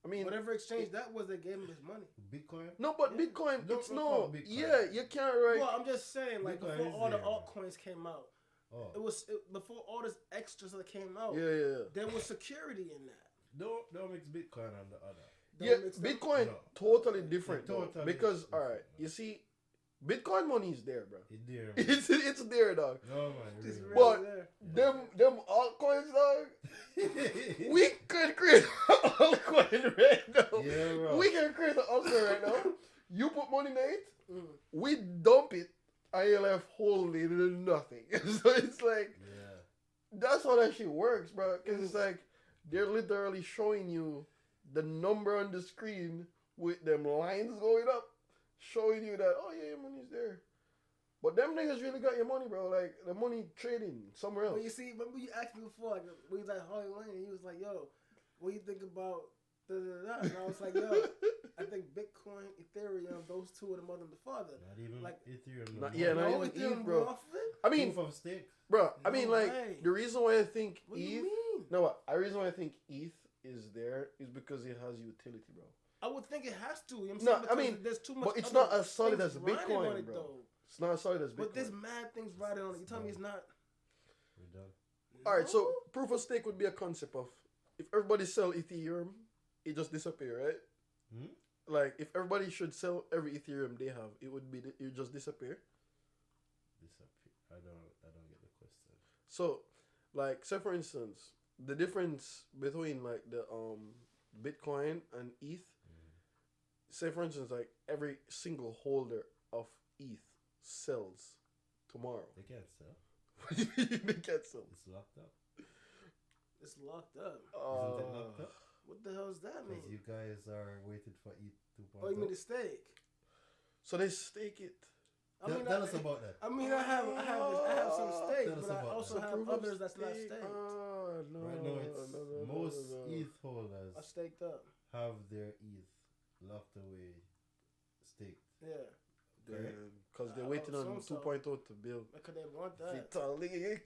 I mean, whatever exchange that was, they gave him his money. Bitcoin? No, but Bitcoin, Don't it's no. Bitcoin. Yeah, you can't write. Well, I'm just saying, like Bitcoin before all there. the altcoins came out, before all this extras that came out. Yeah. There was security in that. Don't mix Bitcoin and the other. Bitcoin totally different. Totally because different. all right, you see, Bitcoin money is there, bro. It's there, man. It's there, dog. No, man. It's Really. really But there. them altcoins, dog. We could create an altcoin right now. Yeah, bro. We can create an altcoin right now. You put money in it, Mm. we dump it, and you're left holding nothing. So it's like, Yeah. that's how that shit works, bro. Because it's like, they're literally showing you the number on the screen with them lines going up, showing you that, oh yeah, your money's there. But them niggas really got your money, bro. Like, the money trading somewhere else. But you see, remember you asked me before, like, when he was like, Holly Lane, he was like, yo, what do you think about da-da-da-da? And I was like, yo, I think Bitcoin, Ethereum, those two are the mother and the father. Not even Like, Ethereum. Not- no yeah, more. not no even Ethereum ETH, bro. went off of it? I mean, Proof of stake. bro, I No mean, like, way. the reason why I think What do you ETH, mean? no, what? The reason why I think ETH is there is because it has utility, bro. I would think it has to. You know what I'm No, saying? I Because mean, there's too much. but it's other not as solid things as riding Bitcoin, on it, bro. though. It's not as solid as Bitcoin. But there's mad things riding on it. You tell me it's not. We're done. All right, so No? proof of stake would be a concept of if everybody sell Ethereum, it just disappear, right? Hmm? Like if everybody should sell every Ethereum they have, it would just disappear. Disappear. I don't get the question. So, like, say for instance, the difference between like the Bitcoin and ETH. Say for instance, like every single holder of ETH sells tomorrow. They can't sell. What do you mean they can't sell? It's locked up. It's locked up. Isn't it locked up? What the hell does that mean? Because you guys are waiting for ETH 2.0. Oh, you mean the stake? So they stake it. I mean, Tell us about that. I mean, I have some stake, Tell us but I about also So have proof of others that's not stake. staked. No, Right now, it's most no. ETH holders I staked up. have their ETH locked away, staked. Yeah, Correct? Because they're I waiting on assume so. 2.0 to build. because they want that. Vitalik.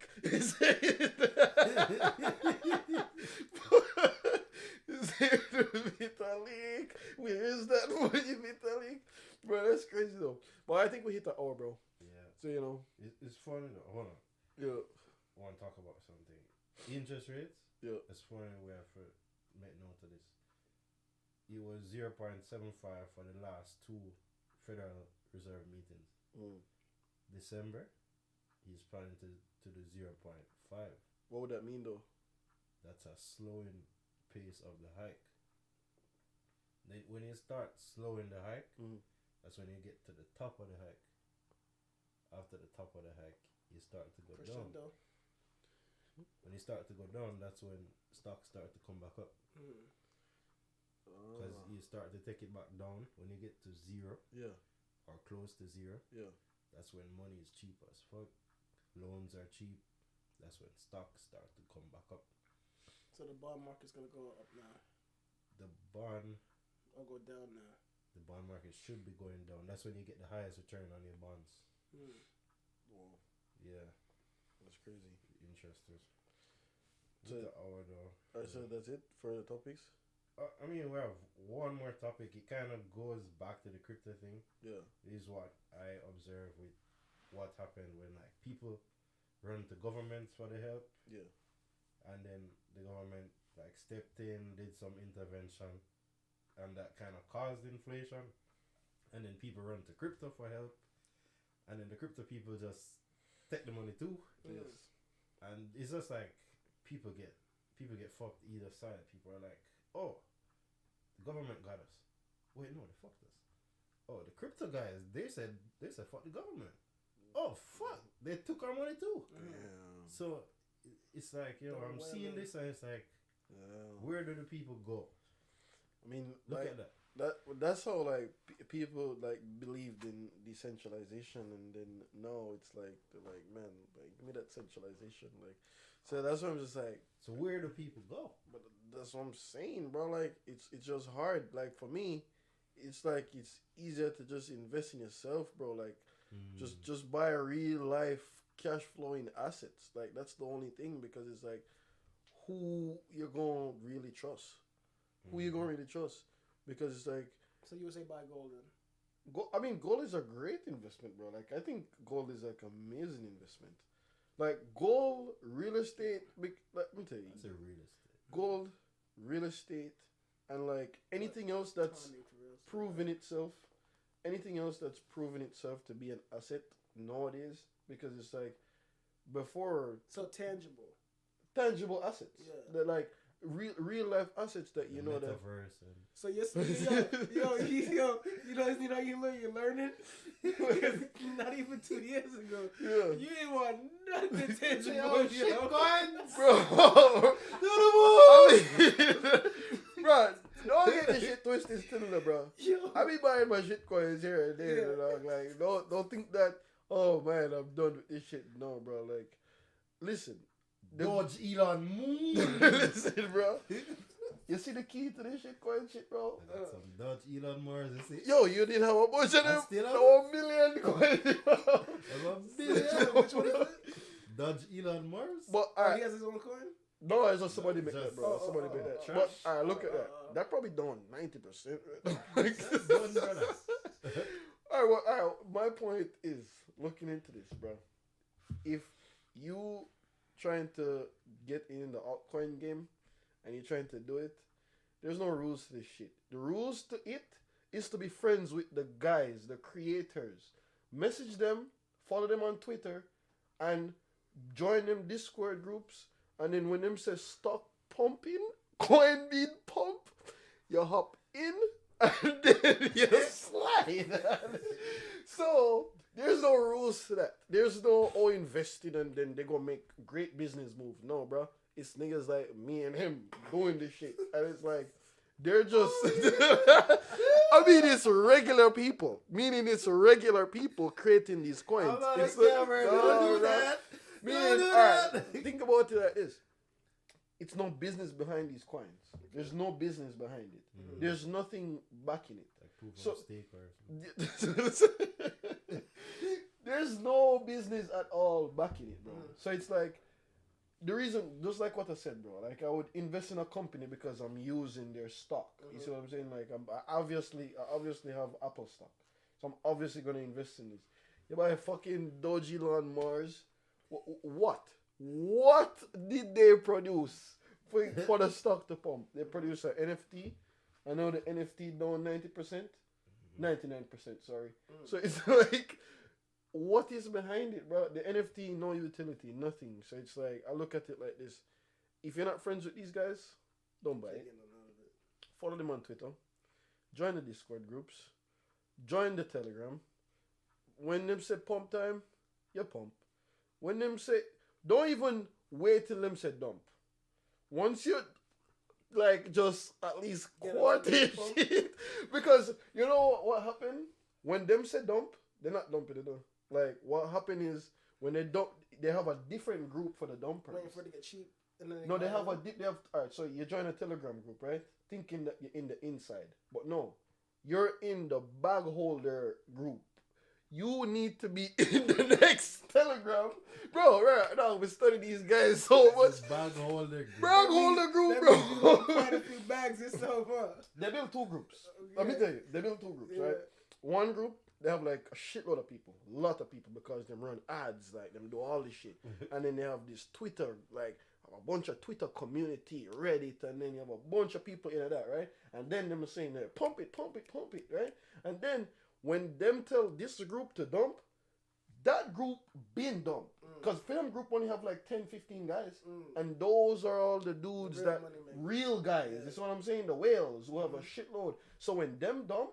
Vitalik. Where is that money, Vitalik? Bro, that's crazy though. But I think we hit the hour, bro. Yeah. So, you know. It's funny though. Hold on. Yeah. I want to talk about something. Interest rates. Yeah. It's funny we have to make note of this. It was 0.75 for the last two Federal Reserve meetings. December, he's planning to do 0.5. What would that mean though? That's a slowing pace of the hike. Then when you start slowing the hike, that's when you get to the top of the hike. After the top of the hike, you start to go down. Crescendo. When you start to go down, that's when stocks start to come back up. Because you start to take it back down. When you get to zero Yeah. or close to zero, Yeah. that's when money is cheap as fuck. Loans are cheap. That's when stocks start to come back up. So the bond market's gonna go up now, The bond or go down now. the bond market should be going down. That's when you get the highest return on your bonds. Wow. Yeah, That's crazy. investors. So- The hour though. Alright, so that's it for the topics? I mean, we have one more topic. It kind of goes back to the crypto thing. Yeah. This is what I observe with what happened when like people run to governments for the help, Yeah. and then the government like stepped in, did some intervention, and that kind of caused inflation. And then people run to crypto for help, and then the crypto people just take the money too. Yes. And it's just like people get fucked either side. People are like, oh, the government got us. Wait, no, they fucked us. Oh, the crypto guys, they said fuck the government. Oh fuck, they took our money too. Damn. So it's like, you know, I'm seeing this and it's like, Yeah. where do the people go? I mean, Look like, at that. that's how like people like believed in decentralization, and then now it's like they're like, man, like give me that centralization, like. So that's what I'm just like. So where do people go? But that's what I'm saying, bro. Like it's just hard. Like for me, it's like it's easier to just invest in yourself, bro. Like just buy a real life cash flowing assets. Like that's the only thing, because it's like who you're gonna really trust. Who you gonna really trust? Because it's like So you would say buy gold then? I mean, gold is a great investment, bro. Like I think gold is like amazing investment. Like gold, real estate. Let me tell you, That's a real estate. gold, real estate, and like anything else that's Timing for real. proven itself, anything else that's proven itself to be an asset nowadays, because it's like before So tangible assets. Yeah. They're like real life assets that you The know that. metaverse and So you're learning. Not even 2 years ago, Yeah. you didn't want nothing tangible. Yo, shit coins. Bro, I mean, bro, don't get the shit twisted still, bro. Yo. I be buying my shit coins here and there, Yeah. dog. Like, don't think that. Oh man, I'm done with this shit. No, bro. Like, listen, Dodge Elon Musk. listen, bro. You see the key to this shit coin shit, bro? That's some Dodge Elon Musk. You see? Yo, you didn't have a bunch of I them. still have No, 1 million coins. That's a billion. Which one is it? Dodge Elon Musk. But Oh, alright, he has his own coin. no, it's just somebody make Just- that, bro. Somebody make that. trash. But alright, look at that. Uh, That probably done 90%. That's done, brothers. Alright, well, alright. My point is looking into this, bro. If you trying to get in the altcoin game and you're trying to do it, there's no rules to this shit. The rules to it is to be friends with the guys, the creators. Message them, follow them on Twitter, and join them Discord groups. And then when them say stock pumping, coin being pump, you hop in and then you slide. So there's no rules to that. There's no investing and then they gonna make great business move. No, bro. It's niggas like me and him doing this shit. And it's like they're just I mean it's regular people. Meaning it's regular people creating these coins. I'm not a It's like- scammer. No, Don't do bro. that. Meaning, Don't do alright, that. think about it like this. It's no business behind these coins. There's no business behind it. There's nothing backing it. Like proof So- of stake or something. There's no business at all backing it, bro. So it's like the reason, just like what I said, bro. Like I would invest in a company because I'm using their stock. You see what I'm saying? Like I obviously have Apple stock, so I'm obviously gonna invest in this. You buy a fucking Doge Elon Mars. What did they produce for the stock to pump? They produce an NFT. I know the NFT down 90%, 99%. Sorry. So it's like, what is behind it, bro? The NFT, no utility, nothing. So it's like, I look at it like this. If you're not friends with these guys, don't buy it. Follow them on Twitter. Join the Discord groups. Join the Telegram. When them say pump time, you pump. When them say, don't even wait till them say dump. Once you, like, just at least quarter shit. Because, you know what happened? When them say dump, they're not dumping it, though. Like, what happened is, when they dump, they have a different group for the dumpers. Waiting for it to get cheap. And then No, they have alright, so you join a Telegram group, right? Thinking that you're in the inside. But no, you're in the bag holder group. You need to be in the next Telegram. Bro, right now we study these guys so much. This bag holder. Group. Bag holder group, That means you bro. got quite a few bags yourself, huh? They built two groups. Let me tell you, they built two groups, right? One group, they have like a shitload of people, a lot of people, because them run ads, like them do all this shit. And then they have this Twitter, like a bunch of Twitter community, Reddit, and then you have a bunch of people in that, right? And then them saying that pump it, right? And then when them tell this group to dump, that group been dumped. Because film group only have like 10, 15 guys. And those are all the dudes Real that, money makers. real guys. That's what I'm saying, the whales who have a shitload. So when them dump,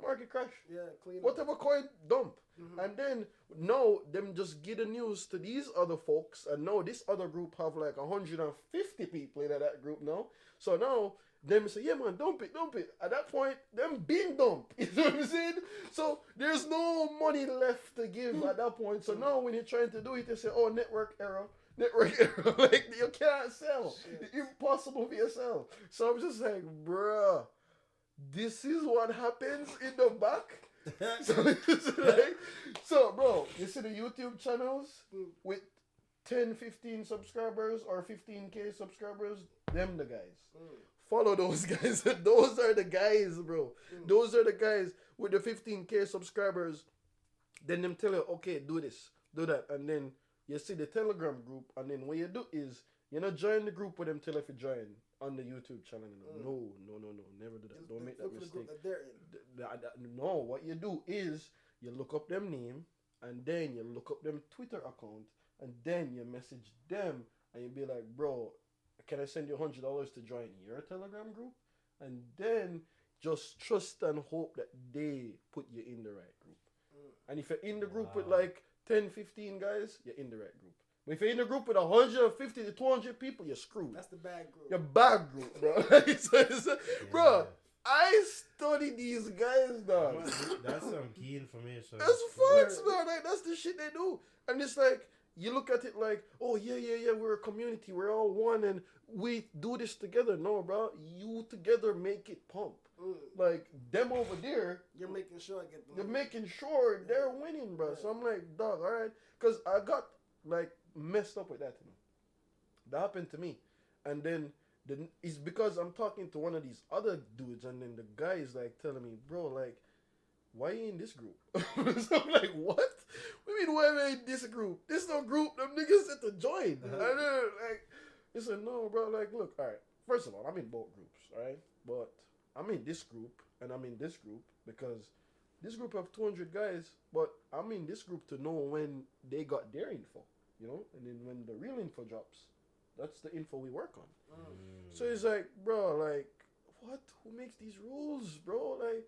market crash. Yeah, clean up. Whatever coin dump. And then now them just give the news to these other folks, and now this other group have like 150 people in that group now. So now them say, yeah man, dump it. At that point, them been dumped. You know what I'm saying? So there's no money left to give at that point. So now when you're trying to do it, they say, oh, network error. Like you can't sell. It's impossible for you to sell. So I'm just like, bruh, this is what happens in the back. So, bro, you see the YouTube channels with 10, 15 subscribers or 15K subscribers? Them the guys. Follow those guys. Those are the guys, bro. Those are the guys with the 15K subscribers. Then them tell you, okay, do this, do that. And then you see the Telegram group. And then what you do is, you know, join the group with them tell if you join. on the YouTube channel. No, never do that. Don't make that Look for the mistake. group that they're in. No, what you do is you look up them name, and then you look up them Twitter account, and then you message them, and you be like, bro, can I send you $100 to join your Telegram group? And then just trust and hope that they put you in the right group. And if you're in the group with like 10, 15 guys, you're in the right group. But if you're in the group with 150 to 200 people, you're screwed. That's the bad group. You're bad group, bro. Bro, I study these guys, dog. That's some key information. That's facts, man. Like, that's the shit they do. And it's like, you look at it like, oh, yeah, we're a community. We're all one and we do this together. No, bro. You together make it pump. Like, them over there. You're making sure I get the You're making sure they're winning, bro. So I'm like, dog, all right. Because I got, like, messed up with that, you know. That happened to me. And then it's because I'm talking to one of these other dudes, and then the guy is like telling me, bro, like, why you in this group? So I'm like, what? What do you mean, why am I in this group? This no group. Them niggas said to join. And then, like, he said, no, bro. Like, look, all right. First of all, I'm in both groups, all right? But I'm in this group, and I'm in this group because this group have 200 guys, but I'm in this group to know when they got their info, you know? And then when the real info drops, that's the info we work on. So it's like, bro, like, what? Who makes these rules, bro? Like,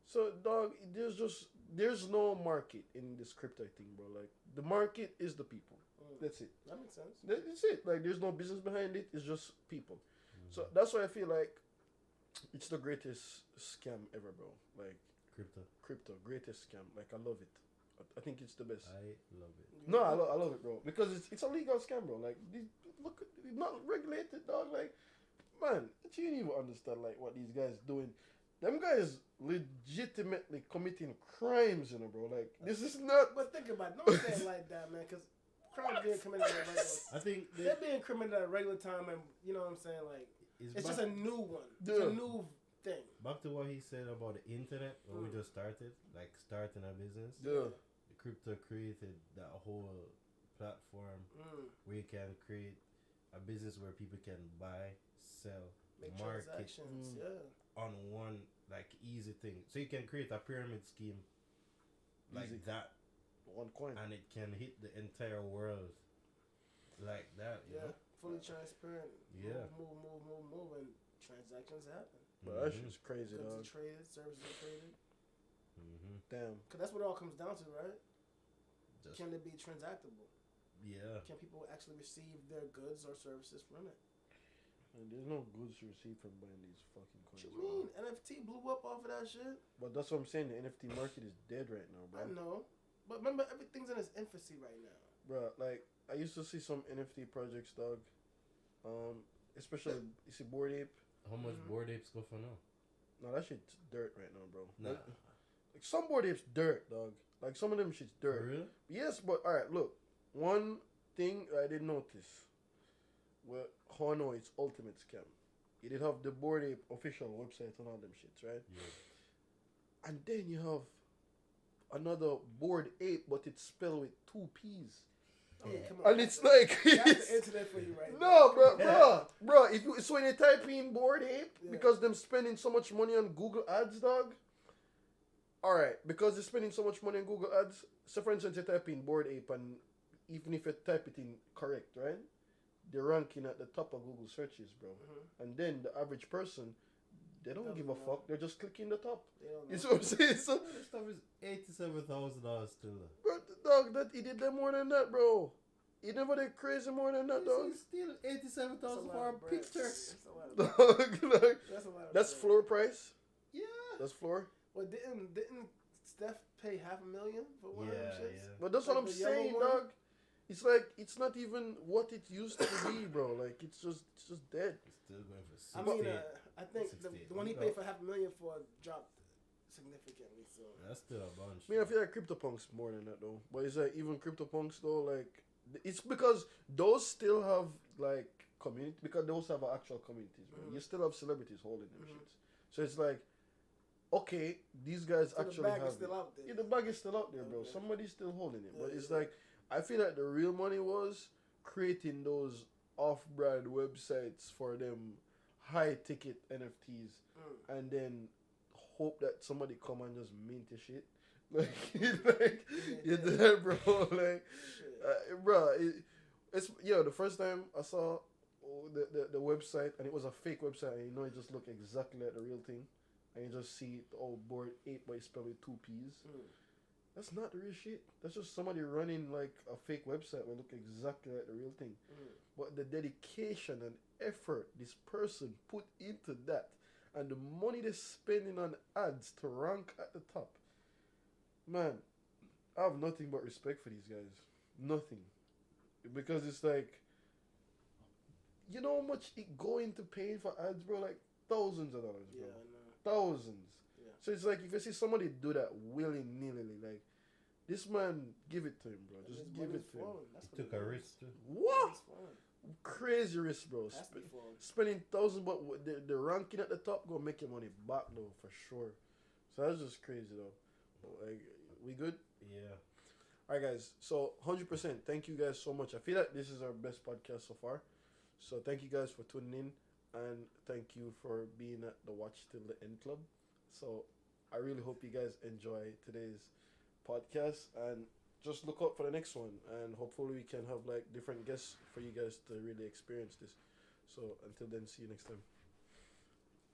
so, dog, there's no market in this crypto thing, bro. Like, the market is the people. That's it. That makes sense. That's it. Like, there's no business behind it. It's just people. So that's why I feel like it's the greatest scam ever, bro. Like, crypto, greatest scam. Like, I love it. I think it's the best. I love it. No, I love it, bro. Because it's a legal scam, bro. Like, look, not regulated, dog. Like, man, you don't even understand, like, what these guys doing. Them guys legitimately committing crimes, you know, bro. Like, this is not... But think about it. Don't say it like that, man, because crimes being committed at regular time. I think they're being committed at a regular time, and you know what I'm saying? Like, it's just a new one. Yeah. It's a new thing. Back to what he said about the internet, when we just started, like, starting a business. Yeah. The crypto created that whole platform where you can create a business where people can buy, sell, Make market transactions, on one, like, easy thing. So you can create a pyramid scheme like Easy. that. One coin. And it can hit the entire world like that, you know? Fully transparent. Yeah. Move, and transactions happen. But that shit's crazy, Goods dog. are traded, services are traded. Damn. Because that's what it all comes down to, right? Just, Can it be transactable? yeah. Can people actually receive their goods or services from it? And there's no goods to receive from buying these fucking What coins. you mean? NFT blew up off of that shit? But that's what I'm saying. The NFT market is dead right now, bro. I know. But remember, everything's in its infancy right now. Bro, like, I used to see some NFT projects, dog. Especially, you see Bored Ape. How much Bored Apes go for now? No, that shit's dirt right now, bro. Nah. Like, some Bored Apes dirt, dog. Like, some of them shit's dirt. For real? Yes, but, alright, look. One thing I didn't notice. Well, how I know it's ultimate scam. It did have the Bored Ape official website and all them shits, right? Yeah. And then you have another Bored Ape, but it's spelled with 2 P's. I mean, come on. And it's like... That's the internet for you right No, now. bro. If you, so when you type in Bored Ape, Yeah. because them spending so much money on Google Ads, dog. All right, because they're spending so much money on Google Ads. So for instance, you type in Bored Ape, and even if you type it in correct, right, they're ranking at the top of Google searches, bro. And then the average person, they don't give a fuck. They're just clicking the top. You see what I'm saying? So, This stuff is $87,000 still. bro, dog, that he did that more than that, bro. He never did crazy more than that, dog. It's still $87,000 for a picture. That's a lot of Dog, bread. like, That's a lot of that's bread. floor price. Yeah. That's floor. Well, didn't Steph pay $500,000 for one of them shits? Yeah. But that's Like what I'm the yellow saying, one? dog. It's like it's not even what it used to be, bro. Like it's just dead. It's still going for 60. I mean, I think the 68. one he paid for $500,000 for dropped significantly. So That's still a bunch. I mean, I feel like CryptoPunks more than that though. But it's like even CryptoPunks though, like it's because those still have like community because those have actual communities. Bro. You still have celebrities holding them shits. So it's like, okay, these guys So actually the bag have is still it. out there. Yeah, the bag is still out there, bro. Okay. Somebody's still holding it. But Yeah, it's yeah. like I feel like the real money was creating those off-brand websites for them high ticket NFTs and then hope that somebody come and just mint the shit. Like you do that, bro. Like, bro, it's the first time I saw the website and it was a fake website and it just looked exactly like the real thing and you just see the old board 8 by spelled with 2 P's. That's not the real shit. That's just somebody running like a fake website will look exactly like the real thing. But the dedication and effort this person put into that and the money they're spending on ads to rank at the top. Man, I have nothing but respect for these guys. Nothing. Because it's like, you know how much it go into paying for ads, bro? Like thousands of dollars, bro. Yeah, I know. Thousands. Yeah. So it's like if you see somebody do that willy-nilly, like, this man, give it to him, bro. Just give it to him. He took a risk too. What? Crazy risk, bro. Spending thousands, but the ranking at the top gonna make your money back though, for sure. So that's just crazy though. Like, we good? Yeah. Alright guys, so 100% thank you guys so much. I feel like this is our best podcast so far. So thank you guys for tuning in and thank you for being at the Watch Till the End Club. So I really hope you guys enjoy today's podcast and just look out for the next one and hopefully we can have like different guests for you guys to really experience this. So until then, see you next time.